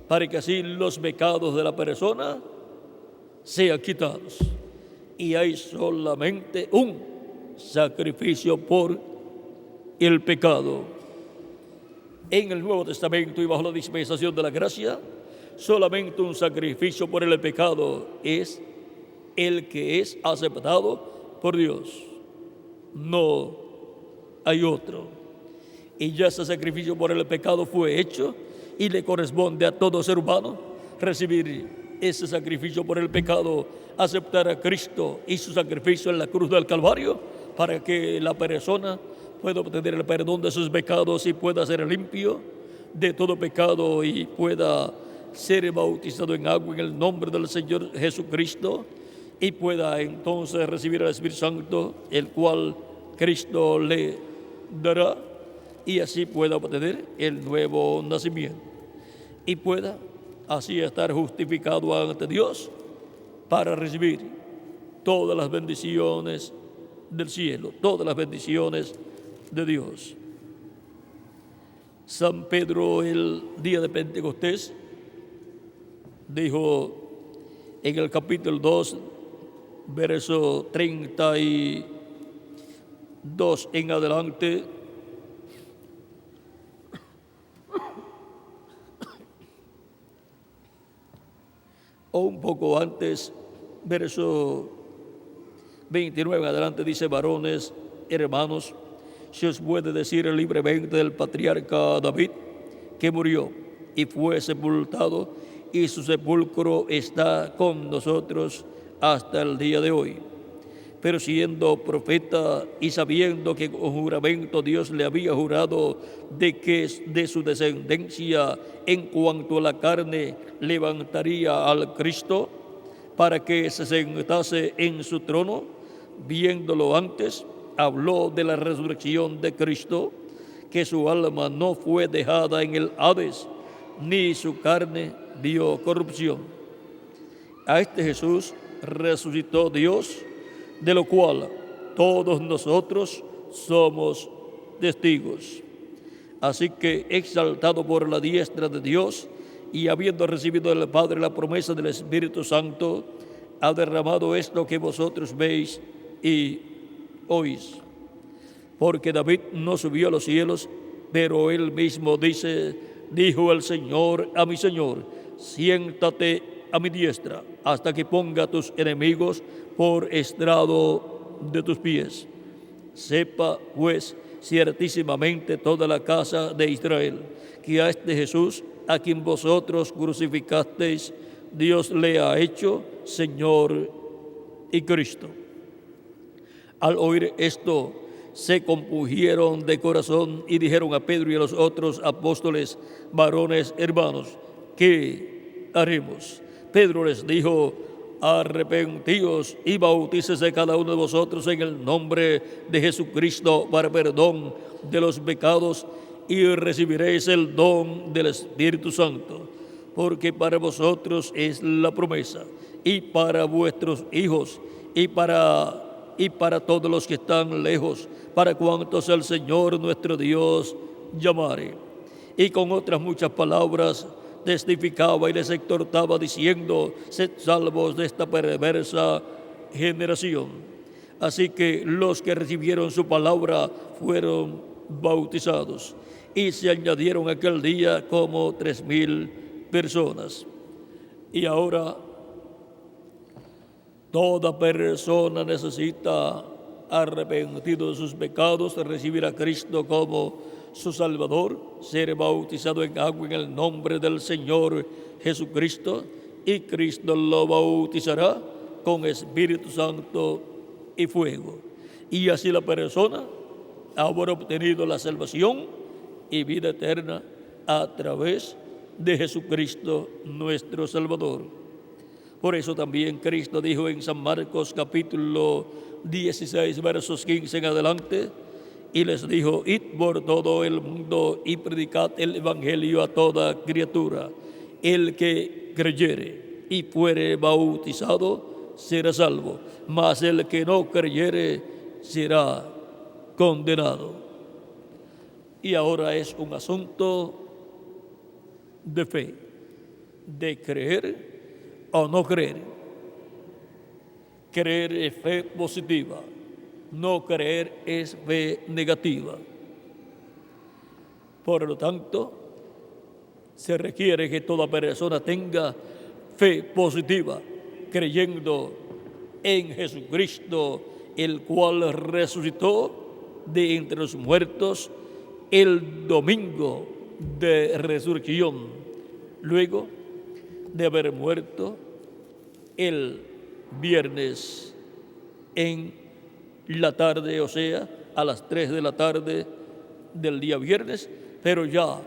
Speaker 1: para que así los pecados de la persona sean quitados. Y hay solamente un sacrificio por el pecado. En el Nuevo Testamento y bajo la dispensación de la gracia, solamente un sacrificio por el pecado es el que es aceptado por Dios. No hay otro. Y ya ese sacrificio por el pecado fue hecho y le corresponde a todo ser humano recibir ese sacrificio por el pecado, aceptar a Cristo y su sacrificio en la cruz del Calvario para que la persona pueda obtener el perdón de sus pecados y pueda ser limpio de todo pecado y pueda ser bautizado en agua en el nombre del Señor Jesucristo y pueda entonces recibir el Espíritu Santo, el cual Cristo le dará, y así pueda obtener el nuevo nacimiento y pueda así estar justificado ante Dios para recibir todas las bendiciones del cielo, todas las bendiciones de Dios. San Pedro, el día de Pentecostés, dijo en el capítulo 2, verso 32 en adelante: o un poco antes, verso 29 en adelante, dice: varones, hermanos, se os puede decir libremente del patriarca David, que murió y fue sepultado, y su sepulcro está con nosotros hasta el día de hoy. Pero siendo profeta y sabiendo que con juramento Dios le había jurado de que de su descendencia en cuanto a la carne levantaría al Cristo para que se sentase en su trono, viéndolo antes, habló de la resurrección de Cristo, que su alma no fue dejada en el Hades, ni su carne vio corrupción. A este Jesús resucitó Dios, de lo cual todos nosotros somos testigos. Así que, exaltado por la diestra de Dios y habiendo recibido del Padre la promesa del Espíritu Santo, ha derramado esto que vosotros veis y oís. Porque David no subió a los cielos, pero él mismo dijo el Señor a mi Señor: siéntate a mi diestra, hasta que ponga a tus enemigos por estrado de tus pies. Sepa, pues, ciertísimamente toda la casa de Israel, que a este Jesús, a quien vosotros crucificasteis, Dios le ha hecho Señor y Cristo. Al oír esto, se compungieron de corazón y dijeron a Pedro y a los otros apóstoles: varones, hermanos, ¿qué haremos? Pedro les dijo: arrepentíos y bautícese cada uno de vosotros en el nombre de Jesucristo para perdón de los pecados, y recibiréis el don del Espíritu Santo, porque para vosotros es la promesa, y para vuestros hijos, y para todos los que están lejos, para cuantos el Señor nuestro Dios llamare. Y con otras muchas palabras testificaba y les exhortaba diciendo: sed salvos de esta perversa generación. Así que los que recibieron su palabra fueron bautizados, y se añadieron aquel día como 3,000 personas. Y ahora toda persona necesita, arrepentido de sus pecados, recibir a Cristo como su Salvador, ser bautizado en agua en el nombre del Señor Jesucristo, y Cristo lo bautizará con Espíritu Santo y fuego. Y así la persona habrá obtenido la salvación y vida eterna a través de Jesucristo nuestro Salvador. Por eso también Cristo dijo en San Marcos capítulo 16, versos 15 en adelante, y les dijo: id por todo el mundo y predicad el evangelio a toda criatura. El que creyere y fuere bautizado será salvo, mas el que no creyere será condenado. Y ahora es un asunto de fe, de creer o no creer. Creer es fe positiva, no creer es fe negativa. Por lo tanto, se requiere que toda persona tenga fe positiva, creyendo en Jesucristo, el cual resucitó de entre los muertos el domingo de resurrección, luego de haber muerto el viernes en la tarde, o sea, a las 3 de la tarde del día viernes, pero ya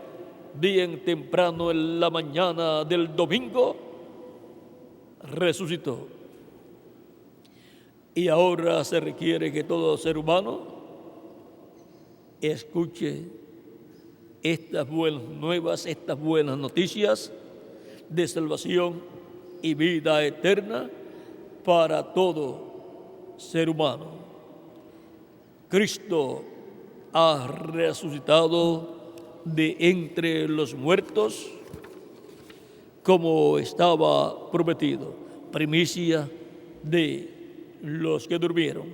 Speaker 1: bien temprano en la mañana del domingo resucitó. Y ahora se requiere que todo ser humano escuche estas buenas nuevas, estas buenas noticias de salvación y vida eterna para todo ser humano. Cristo ha resucitado de entre los muertos como estaba prometido, primicia de los que durmieron.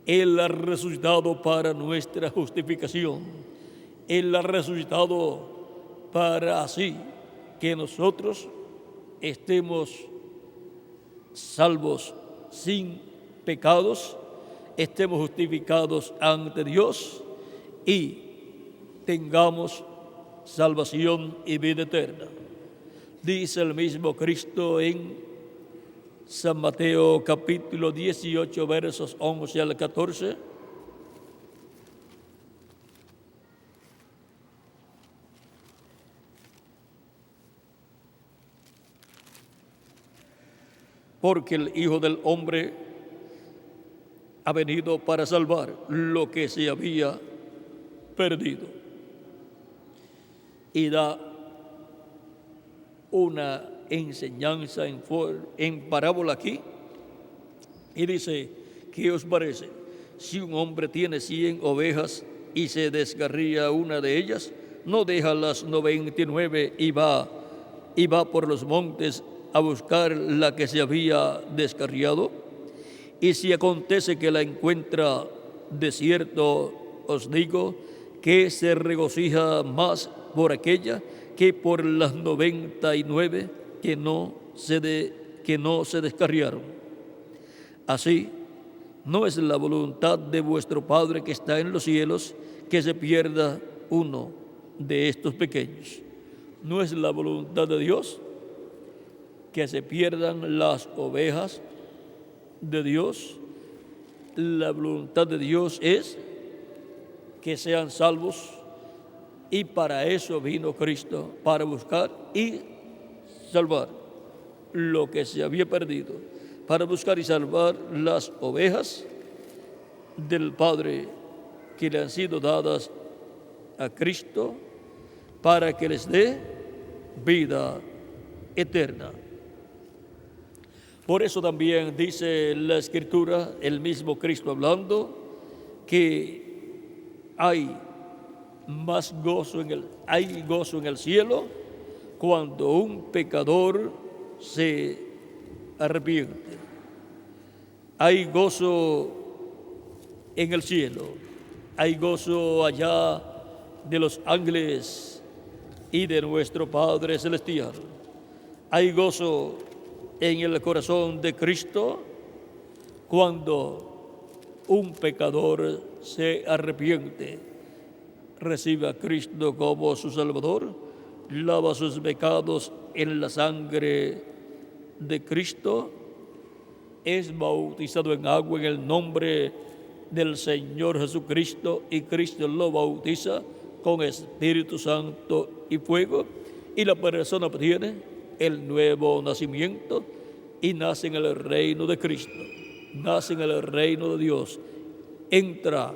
Speaker 1: Él ha resucitado para nuestra justificación. Él ha resucitado para así que nosotros estemos salvos sin pecados, estemos justificados ante Dios y tengamos salvación y vida eterna. Dice el mismo Cristo en San Mateo capítulo 18, versos 11 al 14. Porque el Hijo del Hombre ha venido para salvar lo que se había perdido. Y da una enseñanza en parábola aquí, y dice: ¿qué os parece? Si un hombre tiene 100 ovejas y se descarría una de ellas, ¿no deja las 99 y va por los montes a buscar la que se había descarriado? Y si acontece que la encuentra, de cierto os digo que se regocija más por aquella que por las 99 que no se descarriaron. Así, no es la voluntad de vuestro Padre que está en los cielos que se pierda uno de estos pequeños. No es la voluntad de Dios que se pierdan las ovejas de Dios. La voluntad de Dios es que sean salvos, y para eso vino Cristo, para buscar y salvar lo que se había perdido, para buscar y salvar las ovejas del Padre que le han sido dadas a Cristo para que les dé vida eterna. Por eso también dice la Escritura, el mismo Cristo hablando, que hay gozo en el cielo cuando un pecador se arrepiente. Hay gozo en el cielo, hay gozo allá de los ángeles y de nuestro Padre Celestial. Hay gozo en el corazón de Cristo cuando un pecador se arrepiente, recibe a Cristo como su Salvador, lava sus pecados en la sangre de Cristo, es bautizado en agua en el nombre del Señor Jesucristo y Cristo lo bautiza con Espíritu Santo y fuego, y la persona obtiene el nuevo nacimiento y nace en el reino de Cristo, nace en el reino de Dios, entra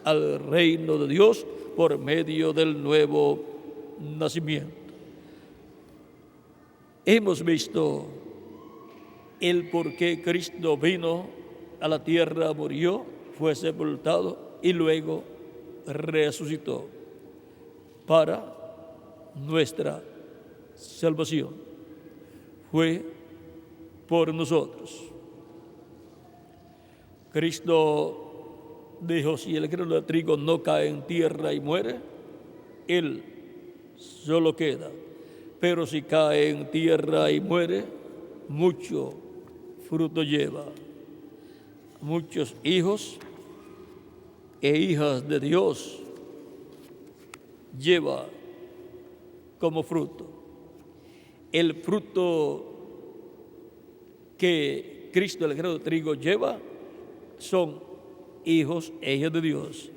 Speaker 1: al reino de Dios por medio del nuevo nacimiento. Hemos visto el por qué Cristo vino a la tierra, murió, fue sepultado y luego resucitó para nuestra salvación. Fue por nosotros. Cristo dijo: si el grano de trigo no cae en tierra y muere, él solo queda. Pero si cae en tierra y muere, mucho fruto lleva. Muchos hijos e hijas de Dios lleva como fruto. El fruto que Cristo, el grano de trigo, lleva son hijos e hijas de Dios.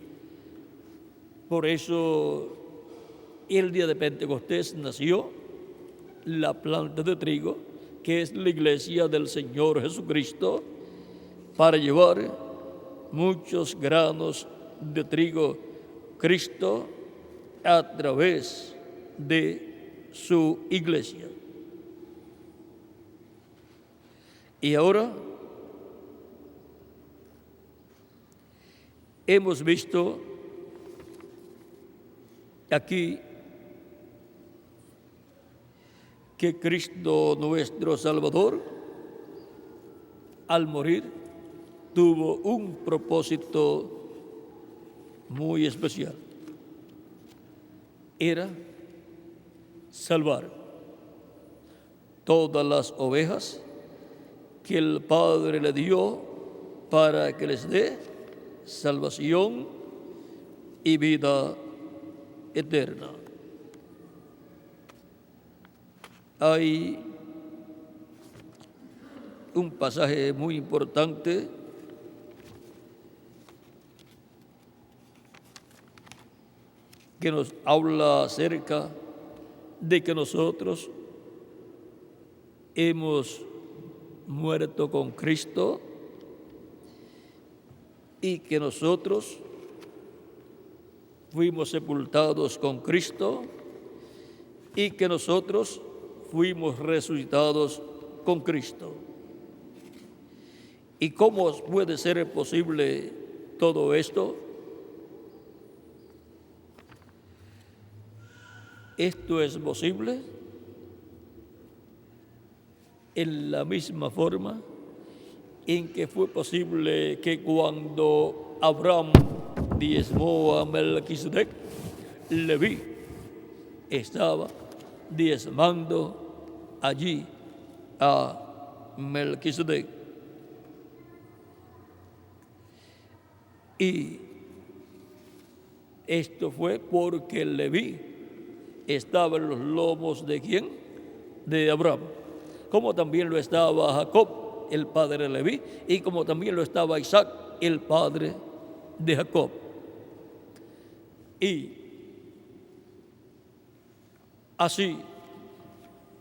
Speaker 1: Por eso el día de Pentecostés nació la planta de trigo, que es la iglesia del Señor Jesucristo, para llevar muchos granos de trigo Cristo a través de su iglesia. Y ahora hemos visto aquí que Cristo nuestro Salvador, al morir, tuvo un propósito muy especial. Era salvar todas las ovejas que el Padre le dio para que les dé salvación y vida eterna. Hay un pasaje muy importante que nos habla acerca de que nosotros hemos muerto con Cristo y que nosotros fuimos sepultados con Cristo y que nosotros fuimos resucitados con Cristo. ¿Y cómo puede ser posible todo esto? Esto es posible en la misma forma en que fue posible que cuando Abraham diezmó a Melquisedec, Leví estaba diezmando allí a Melquisedec. Y esto fue porque Leví estaba en los lomos ¿de quién? De Abraham. Como también lo estaba Jacob, el padre de Leví, y como también lo estaba Isaac, el padre de Jacob. Y así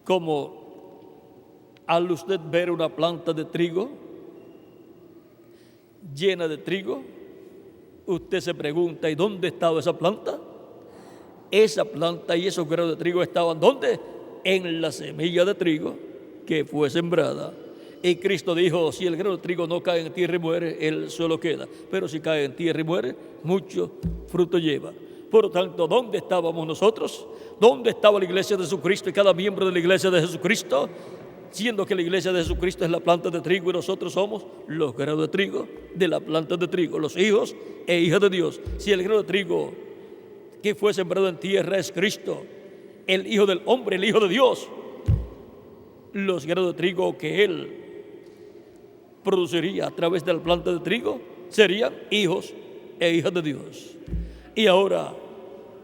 Speaker 1: como al usted ver una planta de trigo llena de trigo, usted se pregunta: ¿y dónde estaba esa planta? Esa planta y esos granos de trigo estaban ¿dónde? En la semilla de trigo que fue sembrada. Y Cristo dijo: si el grano de trigo no cae en tierra y muere, él solo queda. Pero si cae en tierra y muere, mucho fruto lleva. Por lo tanto, ¿dónde estábamos nosotros? ¿Dónde estaba la iglesia de Jesucristo y cada miembro de la iglesia de Jesucristo? Siendo que la iglesia de Jesucristo es la planta de trigo y nosotros somos los granos de trigo de la planta de trigo, los hijos e hijas de Dios. Si el grano de trigo que fue sembrado en tierra es Cristo, el Hijo del Hombre, el Hijo de Dios, los granos de trigo que Él produciría a través de la planta de trigo serían hijos e hijas de Dios. Y ahora,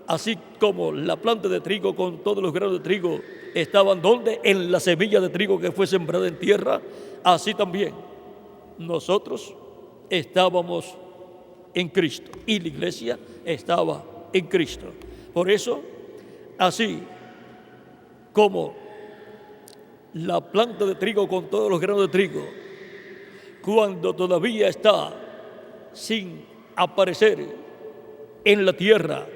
Speaker 1: así como la planta de trigo con todos los granos de trigo estaban ¿dónde? En la semilla de trigo que fue sembrada en tierra, así también nosotros estábamos en Cristo y la iglesia estaba en Cristo. Por eso, así como la planta de trigo con todos los granos de trigo, cuando todavía está sin aparecer en la tierra,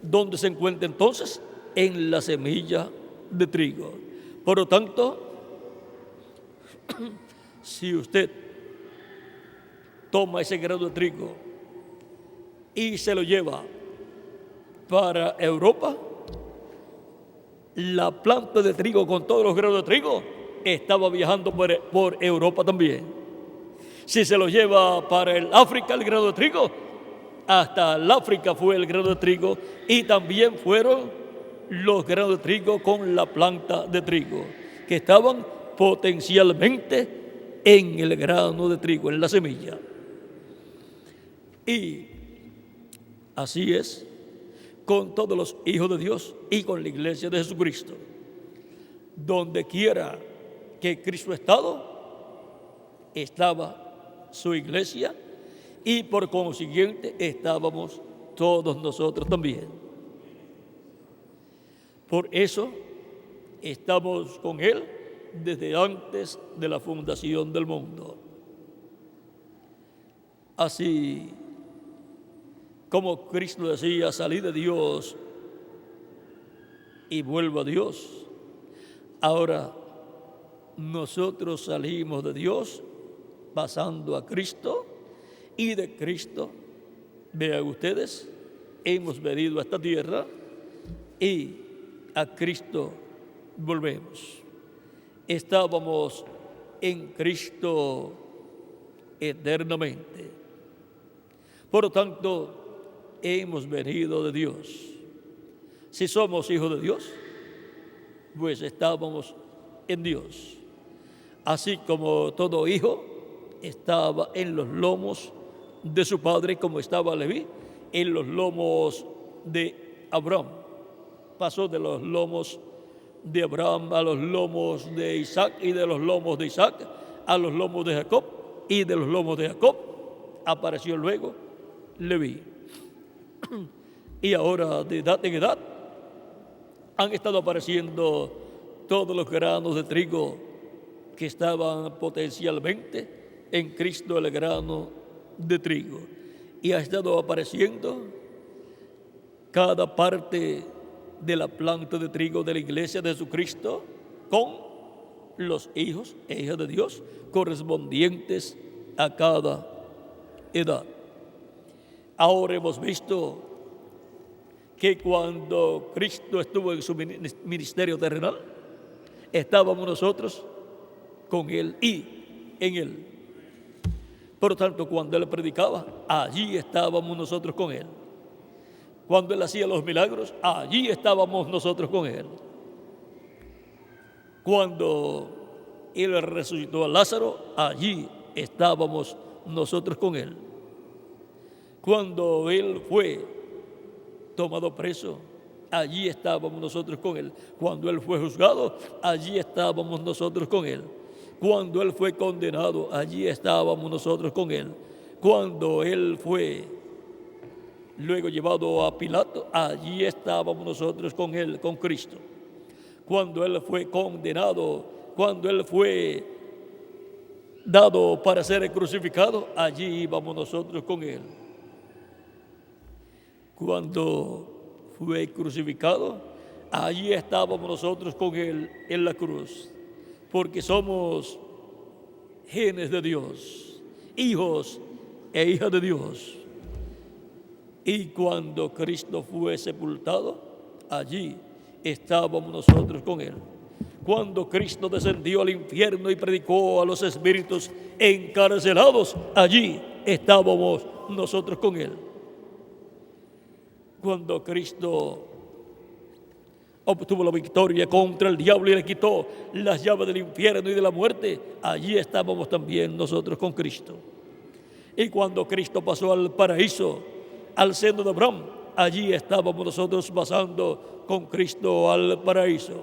Speaker 1: donde se encuentra entonces en la semilla de trigo. Por lo tanto, si usted toma ese grano de trigo y se lo lleva para Europa, la planta de trigo con todos los granos de trigo estaba viajando por Europa también. Si se lo lleva para el África, el grano de trigo, hasta el África fue el grano de trigo y también fueron los granos de trigo con la planta de trigo, que estaban potencialmente en el grano de trigo, en la semilla. Y así es con todos los hijos de Dios y con la iglesia de Jesucristo. Donde quiera que Cristo estaba su iglesia, y por consiguiente estábamos todos nosotros también. Por eso estamos con Él desde antes de la fundación del mundo. Así como Cristo decía, salí de Dios y vuelvo a Dios, ahora nosotros salimos de Dios pasando a Cristo, y de Cristo, vean ustedes, hemos venido a esta tierra y a Cristo volvemos. Estábamos en Cristo eternamente. Por lo tanto, hemos venido de Dios. Si somos hijos de Dios, pues estábamos en Dios. Así como todo hijo estaba en los lomos de su padre, como estaba Leví en los lomos de Abraham. Pasó de los lomos de Abraham a los lomos de Isaac, y de los lomos de Isaac a los lomos de Jacob, y de los lomos de Jacob apareció luego Leví. Y ahora, de edad en edad, han estado apareciendo todos los granos de trigo que estaban potencialmente en Cristo, el grano de trigo. Y ha estado apareciendo cada parte de la planta de trigo de la iglesia de Jesucristo con los hijos e hijas de Dios correspondientes a cada edad. Ahora hemos visto que cuando Cristo estuvo en su ministerio terrenal, estábamos nosotros con Él y en Él. Por lo tanto, cuando Él predicaba, allí estábamos nosotros con Él. Cuando Él hacía los milagros, allí estábamos nosotros con Él. Cuando Él resucitó a Lázaro, allí estábamos nosotros con Él. Cuando Él fue tomado preso, allí estábamos nosotros con Él. Cuando Él fue juzgado, allí estábamos nosotros con Él. Cuando Él fue condenado, allí estábamos nosotros con Él. Cuando Él fue luego llevado a Pilato, allí estábamos nosotros con Él, con Cristo. Cuando Él fue condenado, cuando Él fue dado para ser crucificado, allí íbamos nosotros con Él. Cuando fue crucificado, allí estábamos nosotros con Él en la cruz, porque somos genes de Dios, hijos e hijas de Dios. Y cuando Cristo fue sepultado, allí estábamos nosotros con Él. Cuando Cristo descendió al infierno y predicó a los espíritus encarcelados, allí estábamos nosotros con Él. Cuando Cristo obtuvo la victoria contra el diablo y le quitó las llaves del infierno y de la muerte, allí estábamos también nosotros con Cristo. Y cuando Cristo pasó al paraíso, al seno de Abraham, allí estábamos nosotros pasando con Cristo al paraíso.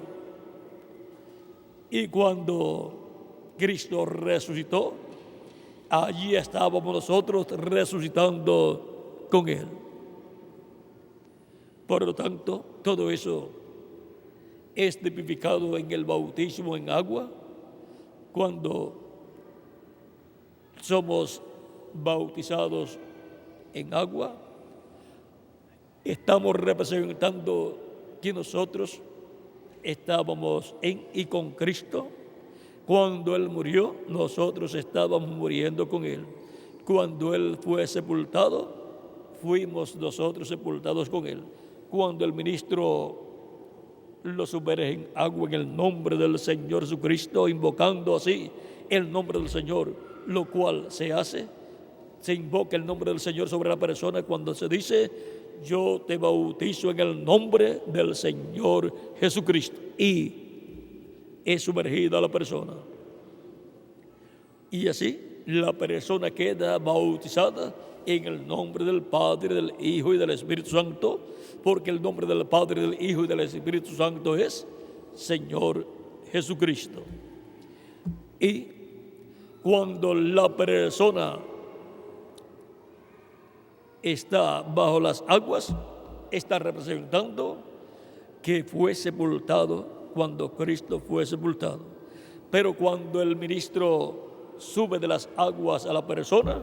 Speaker 1: Y cuando Cristo resucitó, allí estábamos nosotros resucitando con Él. Por lo tanto, todo eso es tipificado en el bautismo en agua. Cuando somos bautizados en agua, estamos representando que nosotros estábamos en y con Cristo. Cuando Él murió, nosotros estábamos muriendo con Él. Cuando Él fue sepultado, fuimos nosotros sepultados con Él. Cuando el ministro lo sumerge en agua en el nombre del Señor Jesucristo, invocando así el nombre del Señor, lo cual se hace, se invoca el nombre del Señor sobre la persona cuando se dice: yo te bautizo en el nombre del Señor Jesucristo, y es sumergida la persona. Y así la persona queda bautizada en el nombre del Padre, del Hijo y del Espíritu Santo, porque el nombre del Padre, del Hijo y del Espíritu Santo es Señor Jesucristo. Y cuando la persona está bajo las aguas, está representando que fue sepultado cuando Cristo fue sepultado. Pero cuando el ministro sube de las aguas a la persona,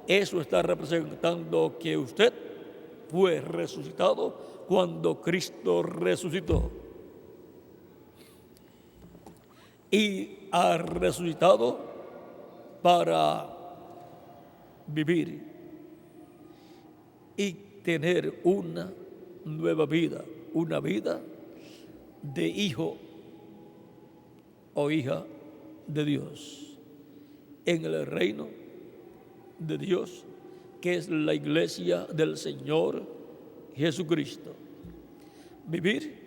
Speaker 1: eso está representando que usted fue resucitado cuando Cristo resucitó. Y ha resucitado para vivir y tener una nueva vida, una vida de hijo o hija de Dios, en el reino de Dios, que es la iglesia del Señor Jesucristo. Vivir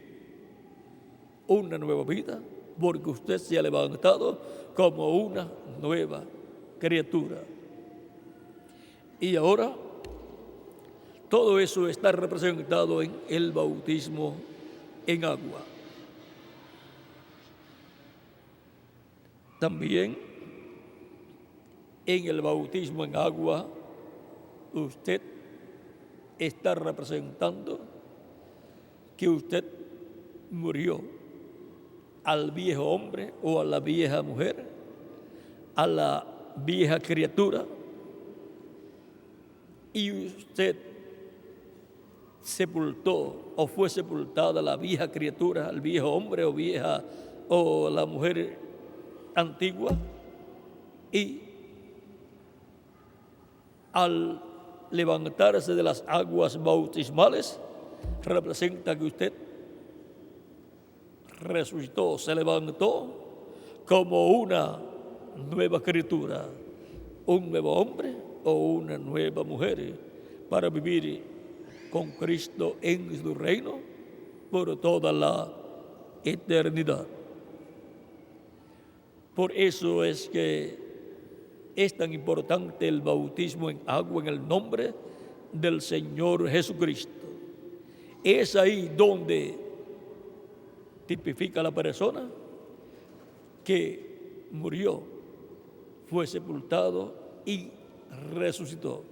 Speaker 1: una nueva vida, porque usted se ha levantado como una nueva criatura. Y ahora todo eso está representado en el bautismo en agua. También en el bautismo en agua usted está representando que usted murió al viejo hombre o a la vieja mujer, a la vieja criatura, y usted sepultó o fue sepultada la vieja criatura, al viejo hombre o vieja o la mujer antigua, y al levantarse de las aguas bautismales representa que usted resucitó, se levantó como una nueva criatura, un nuevo hombre o una nueva mujer, para vivir con Cristo en su reino por toda la eternidad. Por eso es que es tan importante el bautismo en agua en el nombre del Señor Jesucristo. Es ahí donde tipifica la persona que murió, fue sepultado y resucitó.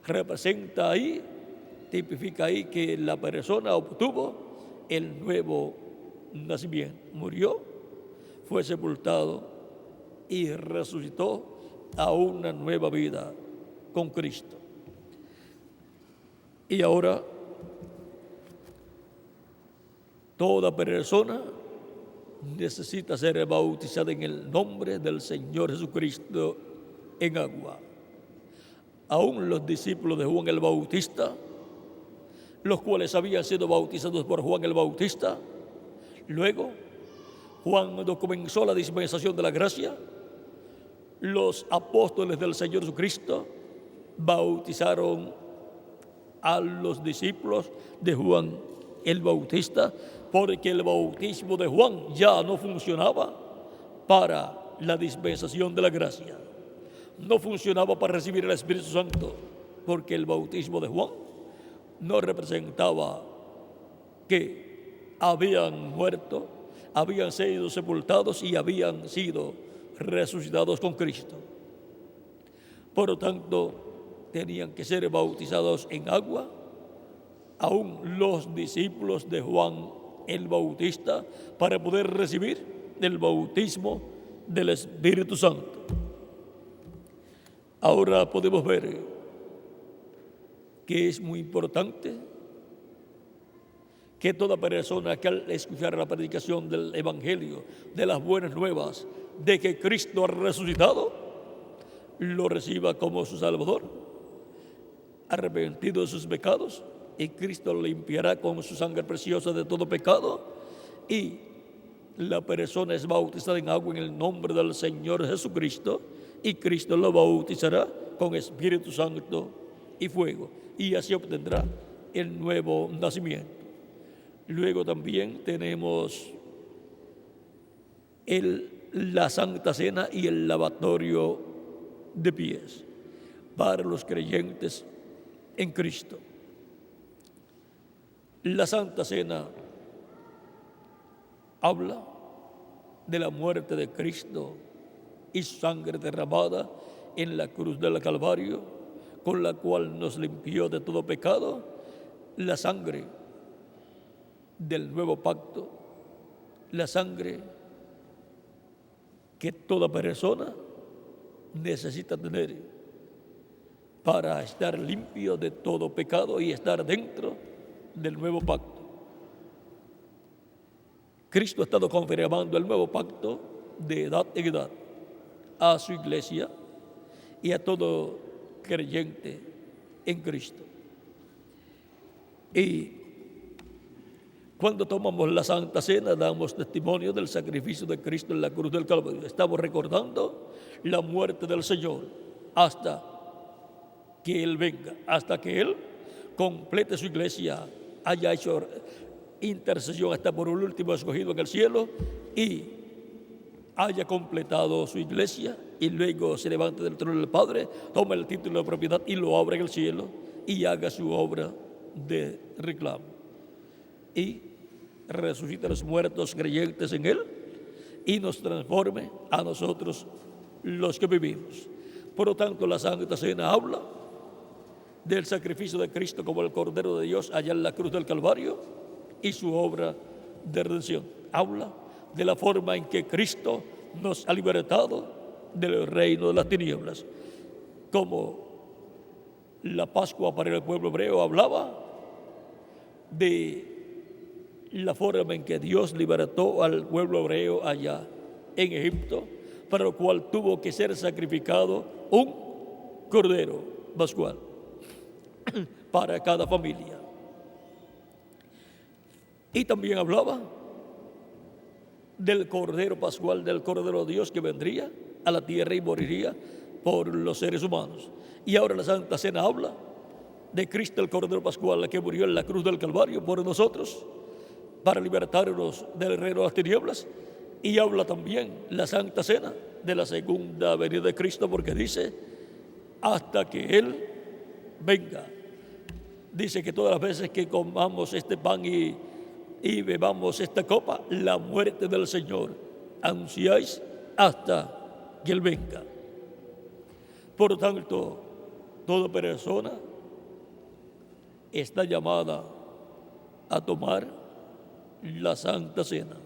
Speaker 1: Representa ahí, tipifica ahí que la persona obtuvo el nuevo nacimiento. Murió, fue sepultado y resucitó a una nueva vida con Cristo. Y ahora toda persona necesita ser bautizada en el nombre del Señor Jesucristo en agua. Aún los discípulos de Juan el Bautista, los cuales habían sido bautizados por Juan el Bautista, luego, cuando comenzó la dispensación de la gracia, los apóstoles del Señor Jesucristo bautizaron a los discípulos de Juan el Bautista, porque el bautismo de Juan ya no funcionaba para la dispensación de la gracia. No funcionaba para recibir el Espíritu Santo, porque el bautismo de Juan no representaba que habían muerto, habían sido sepultados y habían sido resucitados con Cristo. Por lo tanto, tenían que ser bautizados en agua aún los discípulos de Juan el Bautista para poder recibir el bautismo del Espíritu Santo. Ahora podemos ver que es muy importante que toda persona que al escuchar la predicación del Evangelio, de las buenas nuevas, de que Cristo ha resucitado, lo reciba como su Salvador, arrepentido de sus pecados, y Cristo lo limpiará con su sangre preciosa de todo pecado, y la persona es bautizada en agua en el nombre del Señor Jesucristo, y Cristo lo bautizará con Espíritu Santo y fuego, y así obtendrá el nuevo nacimiento. Luego también tenemos la Santa Cena y el lavatorio de pies para los creyentes en Cristo. La Santa Cena habla de la muerte de Cristo y su sangre derramada en la cruz del Calvario, con la cual nos limpió de todo pecado. La sangre del nuevo pacto, la sangre que toda persona necesita tener para estar limpio de todo pecado y estar dentro del nuevo pacto. Cristo ha estado confirmando el nuevo pacto de edad en edad a su iglesia y a todo creyente en Cristo. Y cuando tomamos la Santa Cena, damos testimonio del sacrificio de Cristo en la cruz del Calvario. Estamos recordando la muerte del Señor hasta que Él venga, hasta que Él complete su iglesia, haya hecho intercesión hasta por un último escogido en el cielo y haya completado su iglesia, y luego se levante del trono del Padre, tome el título de propiedad y lo abra en el cielo y haga su obra de reclamo. Y resucite a los muertos creyentes en Él y nos transforme a nosotros los que vivimos. Por lo tanto, la Santa Cena habla del sacrificio de Cristo como el Cordero de Dios allá en la cruz del Calvario y su obra de redención. Habla de la forma en que Cristo nos ha libertado del reino de las tinieblas. Como la Pascua para el pueblo hebreo hablaba de la forma en que Dios libertó al pueblo hebreo allá en Egipto, para lo cual tuvo que ser sacrificado un cordero pascual para cada familia. Y también hablaba del cordero pascual, del cordero de Dios que vendría a la tierra y moriría por los seres humanos. Y ahora la Santa Cena habla de Cristo, el cordero pascual, que murió en la cruz del Calvario por nosotros, para libertarnos del reino de las tinieblas. Y habla también la Santa Cena de la segunda venida de Cristo, porque dice, hasta que Él venga. Dice que todas las veces que comamos este pan y bebamos esta copa, la muerte del Señor anunciáis hasta que Él venga. Por lo tanto, toda persona está llamada a tomar la Santa Cena.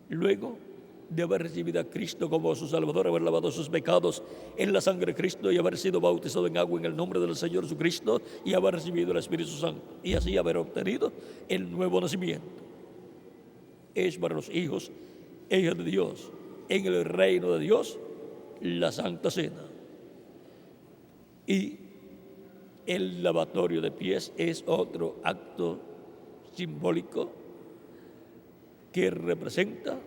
Speaker 1: Luego de haber recibido a Cristo como su Salvador, haber lavado sus pecados en la sangre de Cristo y haber sido bautizado en agua en el nombre del Señor Jesucristo y haber recibido el Espíritu Santo y así haber obtenido el nuevo nacimiento. Es para los hijos e hijas de Dios en el reino de Dios la Santa Cena. Y el lavatorio de pies es otro acto simbólico que representa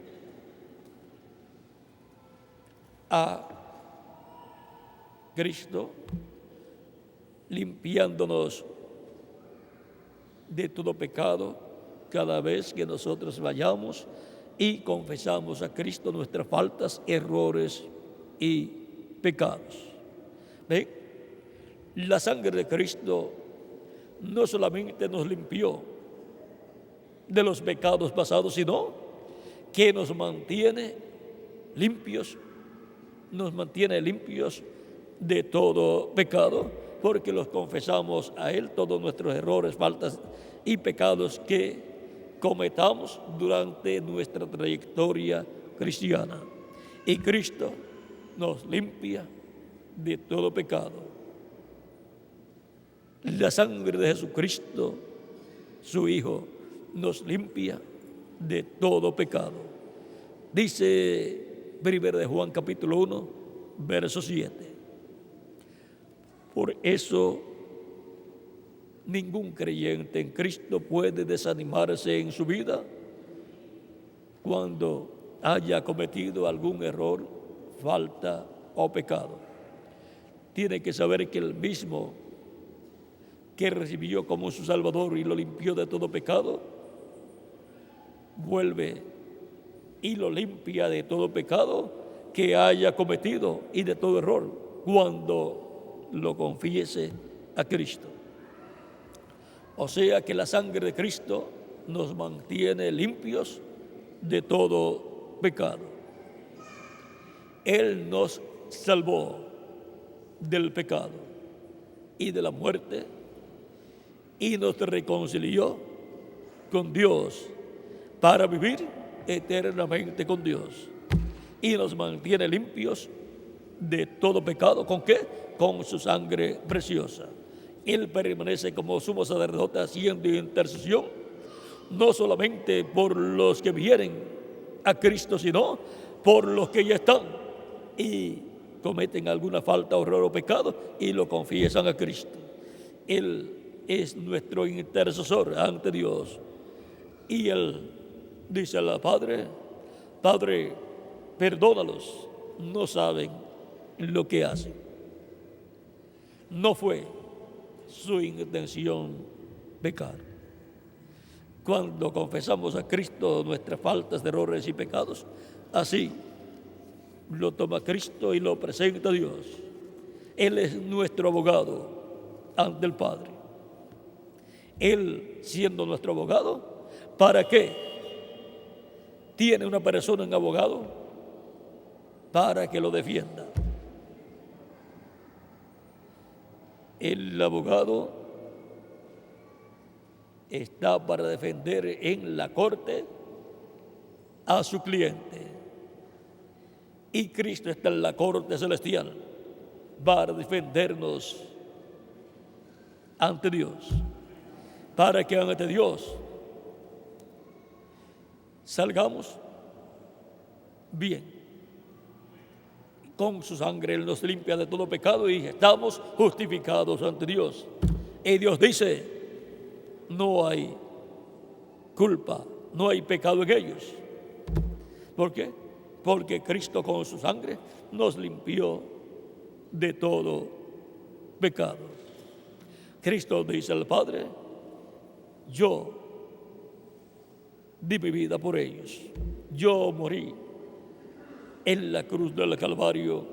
Speaker 1: a Cristo limpiándonos de todo pecado cada vez que nosotros vayamos y confesamos a Cristo nuestras faltas, errores y pecados. ¿Ven? La sangre de Cristo no solamente nos limpió de los pecados pasados, sino que nos mantiene limpios de todo pecado porque los confesamos a Él todos nuestros errores, faltas y pecados que cometamos durante nuestra trayectoria cristiana. Y Cristo nos limpia de todo pecado. La sangre de Jesucristo, su Hijo, nos limpia de todo pecado. Dice 1 de Juan capítulo 1, verso 7. Por eso ningún creyente en Cristo puede desanimarse en su vida cuando haya cometido algún error, falta o pecado. Tiene que saber que el mismo que recibió como su Salvador y lo limpió de todo pecado, vuelve y lo limpia de todo pecado que haya cometido y de todo error cuando lo confiese a Cristo. O sea que la sangre de Cristo nos mantiene limpios de todo pecado. Él nos salvó del pecado y de la muerte y nos reconcilió con Dios para vivir eternamente con Dios. Y nos mantiene limpios de todo pecado. ¿Con qué? Con su sangre preciosa. Él permanece como sumo sacerdote haciendo intercesión, no solamente por los que vienen a Cristo, sino por los que ya están y cometen alguna falta, error o pecado y lo confiesan a Cristo. Él es nuestro intercesor ante Dios. Y Él dice al Padre: Padre, perdónalos, no saben lo que hacen. No fue su intención pecar. Cuando confesamos a Cristo nuestras faltas, errores y pecados, así lo toma Cristo y lo presenta a Dios. Él es nuestro abogado ante el Padre. Él, siendo nuestro abogado, ¿para qué tiene una persona en abogado? Para que lo defienda. El abogado está para defender en la corte a su cliente. Y Cristo está en la corte celestial para defendernos ante Dios. Para que ante Dios salgamos bien. Con su sangre Él nos limpia de todo pecado y estamos justificados ante Dios. Y Dios dice: no hay culpa, no hay pecado en ellos. ¿Por qué? Porque Cristo con su sangre nos limpió de todo pecado. Cristo dice al Padre: yo di mi vida por ellos. Yo morí en la cruz del Calvario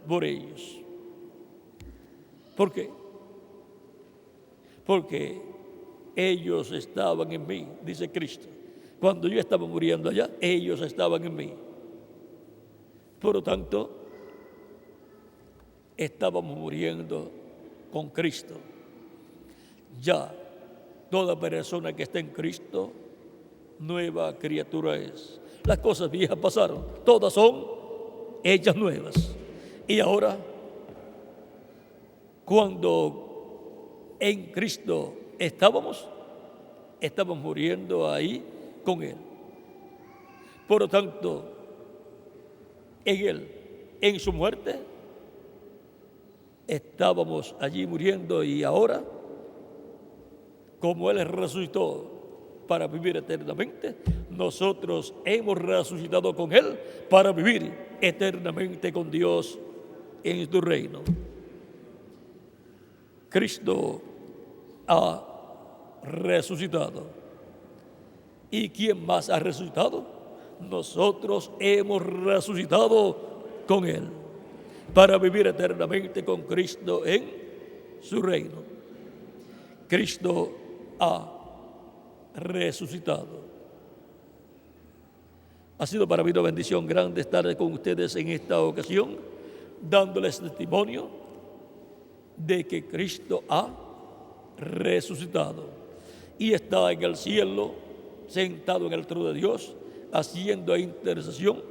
Speaker 1: por ellos. ¿Por qué? Porque ellos estaban en mí, dice Cristo. Cuando yo estaba muriendo allá, ellos estaban en mí. Por lo tanto, estábamos muriendo con Cristo. Ya toda persona que está en Cristo, nueva criatura es. Las cosas viejas pasaron, todas son hechas nuevas. Y ahora, cuando en Cristo estábamos muriendo ahí con Él. Por lo tanto, en Él, en su muerte, estábamos allí muriendo y ahora, como Él resucitó para vivir eternamente, nosotros hemos resucitado con Él para vivir eternamente con Dios en su reino. Cristo ha resucitado. ¿Y quién más ha resucitado? Nosotros hemos resucitado con Él para vivir eternamente con Cristo en su reino. Cristo ha resucitado. Ha sido para mí una bendición grande estar con ustedes en esta ocasión, dándoles testimonio de que Cristo ha resucitado y está en el cielo, sentado en el trono de Dios, haciendo intercesión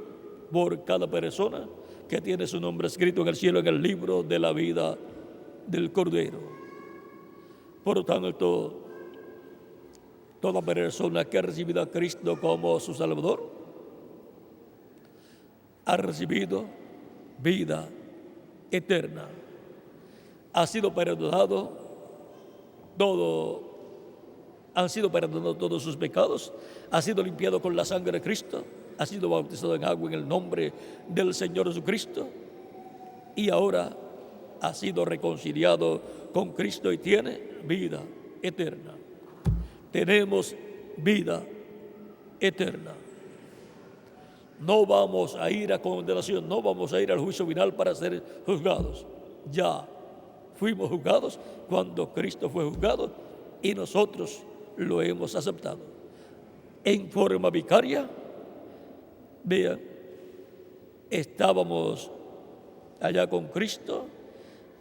Speaker 1: por cada persona que tiene su nombre escrito en el cielo, en el libro de la vida del Cordero. Por lo tanto, toda persona que ha recibido a Cristo como su Salvador ha recibido vida eterna. Ha sido perdonado han sido perdonados todos sus pecados, ha sido limpiado con la sangre de Cristo, ha sido bautizado en agua en el nombre del Señor Jesucristo y ahora ha sido reconciliado con Cristo y tiene vida eterna. Tenemos vida eterna. No vamos a ir a condenación, no vamos a ir al juicio final para ser juzgados. Ya fuimos juzgados cuando Cristo fue juzgado y nosotros lo hemos aceptado. En forma vicaria, vean, estábamos allá con Cristo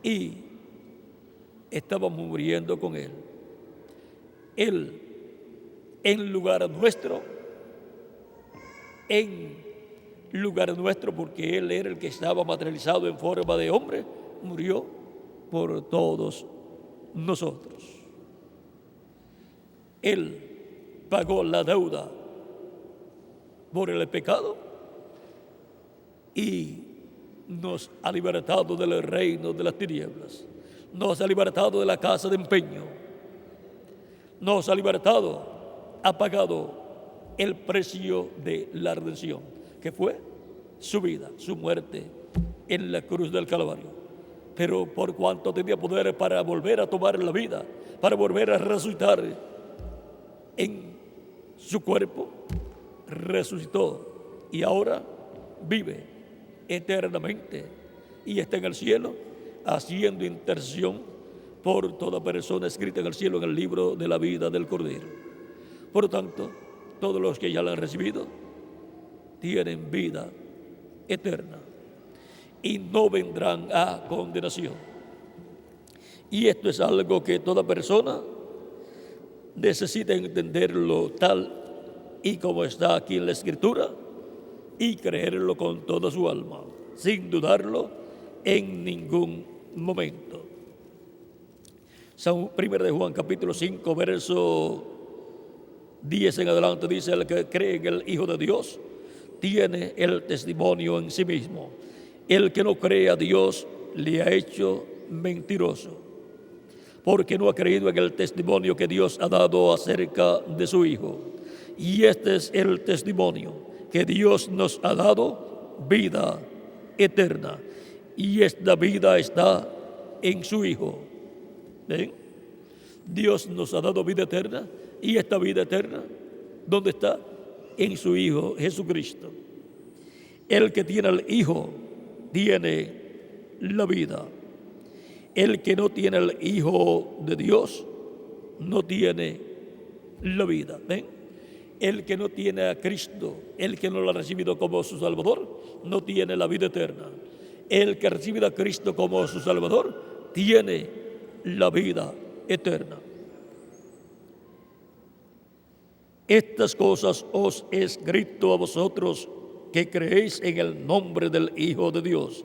Speaker 1: y estábamos muriendo con Él. Él, en lugar nuestro, porque Él era el que estaba materializado en forma de hombre, murió por todos nosotros. Él pagó la deuda por el pecado y nos ha libertado del reino de las tinieblas, nos ha libertado de la casa de empeño, nos ha libertado, ha pagado el precio de la redención, que fue su vida, su muerte en la cruz del Calvario. Pero por cuanto tenía poder para volver a tomar la vida, para volver a resucitar en su cuerpo, resucitó y ahora vive eternamente y está en el cielo haciendo intercesión por toda persona escrita en el cielo en el libro de la vida del Cordero. Por lo tanto, todos los que ya la han recibido tienen vida eterna y no vendrán a condenación. Y esto es algo que toda persona necesita entenderlo tal y como está aquí en la Escritura y creerlo con toda su alma, sin dudarlo en ningún momento. 1 de Juan capítulo 5, verso 10 en adelante dice: el que cree en el Hijo de Dios tiene el testimonio en sí mismo. El que no cree a Dios le ha hecho mentiroso, porque no ha creído en el testimonio que Dios ha dado acerca de su Hijo. Y este es el testimonio, que Dios nos ha dado vida eterna, y esta vida está en su Hijo. ¿Ven? Dios nos ha dado vida eterna, y esta vida eterna, ¿dónde está? En su Hijo Jesucristo. El que tiene al Hijo tiene la vida. El que no tiene al Hijo de Dios no tiene la vida. ¿Ven? El que no tiene a Cristo, el que no lo ha recibido como su Salvador, no tiene la vida eterna. El que recibe a Cristo como su Salvador tiene la vida eterna. Estas cosas os he escrito a vosotros que creéis en el nombre del Hijo de Dios,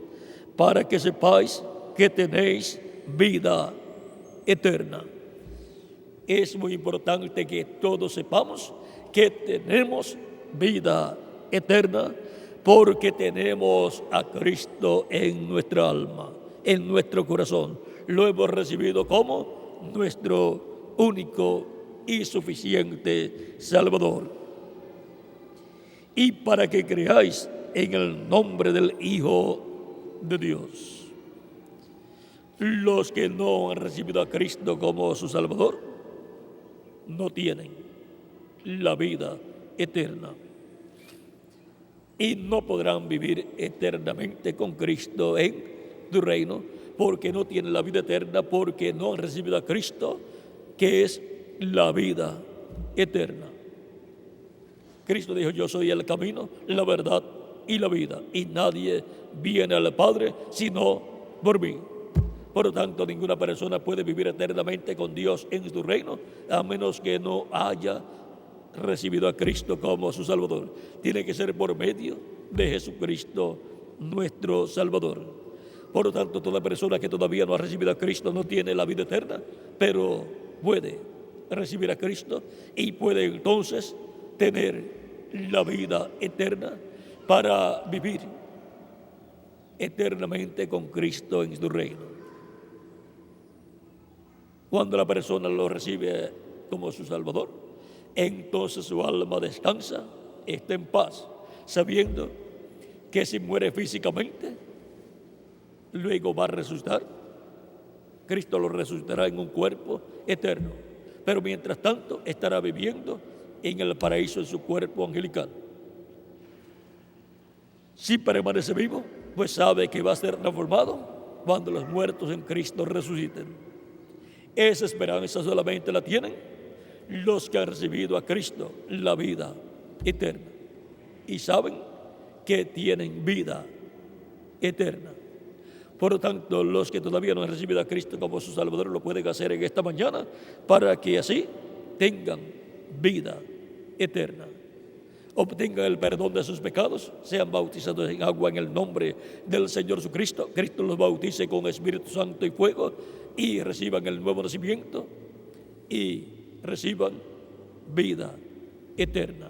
Speaker 1: para que sepáis que tenéis vida eterna. Es muy importante que todos sepamos que tenemos vida eterna, porque tenemos a Cristo en nuestra alma, en nuestro corazón. Lo hemos recibido como nuestro único y suficiente Salvador. Y para que creáis en el nombre del Hijo de Dios. Los que no han recibido a Cristo como su Salvador no tienen la vida eterna y no podrán vivir eternamente con Cristo en tu reino, porque no tienen la vida eterna, porque no han recibido a Cristo, que es la vida eterna. Cristo dijo: yo soy el camino, la verdad y la vida, y nadie viene al Padre sino por mí. Por lo tanto, ninguna persona puede vivir eternamente con Dios en su reino a menos que no haya recibido a Cristo como su Salvador. Tiene que ser por medio de Jesucristo, nuestro Salvador. Por lo tanto, toda persona que todavía no ha recibido a Cristo no tiene la vida eterna, pero puede recibir a Cristo y puede entonces tener la vida eterna para vivir eternamente con Cristo en su reino. Cuando la persona lo recibe como su Salvador, entonces su alma descansa, está en paz, sabiendo que si muere físicamente, luego va a resucitar. Cristo lo resucitará en un cuerpo eterno, pero mientras tanto estará viviendo en el paraíso en su cuerpo angelical. Si permanece vivo, pues sabe que va a ser transformado cuando los muertos en Cristo resuciten. Esa esperanza solamente la tienen los que han recibido a Cristo, la vida eterna, y saben que tienen vida eterna. Por lo tanto, los que todavía no han recibido a Cristo como su Salvador lo pueden hacer en esta mañana para que así tengan vida eterna, obtengan el perdón de sus pecados, sean bautizados en agua en el nombre del Señor Jesucristo. Cristo los bautice con Espíritu Santo y fuego y reciban el nuevo nacimiento y reciban vida eterna.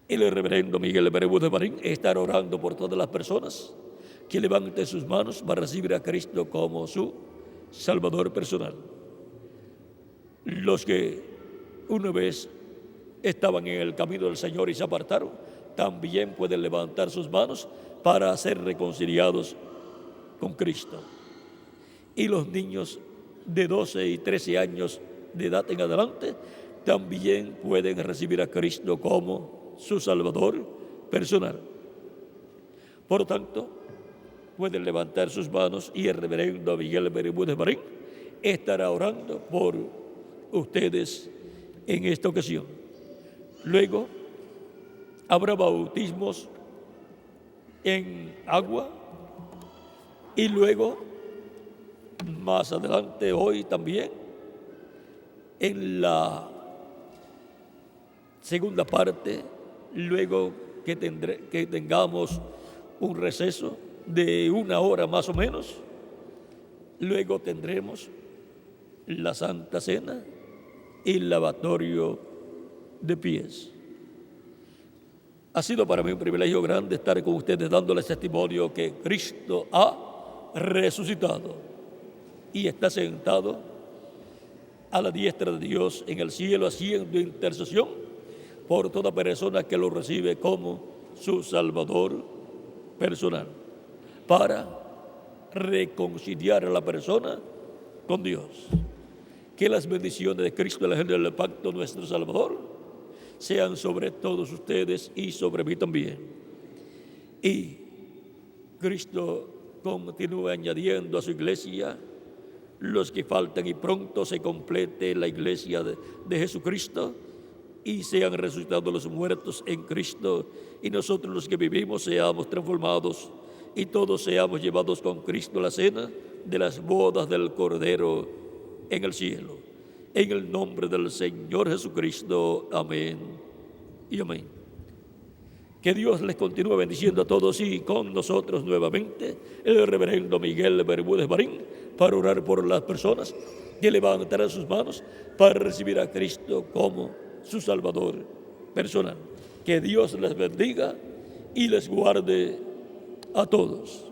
Speaker 1: El reverendo Miguel Bermúdez Marín estará orando por todas las personas que levanten sus manos para recibir a Cristo como su Salvador personal. Los que una vez estaban en el camino del Señor y se apartaron, también pueden levantar sus manos para ser reconciliados con Cristo. Y los niños de 12 y 13 años de edad en adelante también pueden recibir a Cristo como su Salvador personal. Por lo tanto, pueden levantar sus manos y el reverendo Miguel Bermúdez Marín estará orando por ustedes en esta ocasión. Luego, habrá bautismos en agua y luego, más adelante, hoy también, en la segunda parte, luego que tengamos un receso de 1 hora más o menos, luego tendremos la Santa Cena y el lavatorio de pies. Ha sido para mí un privilegio grande estar con ustedes dándoles testimonio que Cristo ha resucitado y está sentado a la diestra de Dios en el cielo, haciendo intercesión por toda persona que lo recibe como su Salvador personal, para reconciliar a la persona con Dios. Que las bendiciones de Cristo, el Ángel del Pacto, nuestro Salvador, sean sobre todos ustedes y sobre mí también. Y Cristo continúa añadiendo a su iglesia los que faltan y pronto se complete la iglesia de Jesucristo y sean resucitados los muertos en Cristo y nosotros los que vivimos seamos transformados y todos seamos llevados con Cristo a la cena de las bodas del Cordero en el cielo. En el nombre del Señor Jesucristo. Amén y amén. Que Dios les continúe bendiciendo a todos y con nosotros nuevamente el reverendo Miguel Bermúdez Marín para orar por las personas que levantarán sus manos para recibir a Cristo como su Salvador personal. Que Dios les bendiga y les guarde a todos.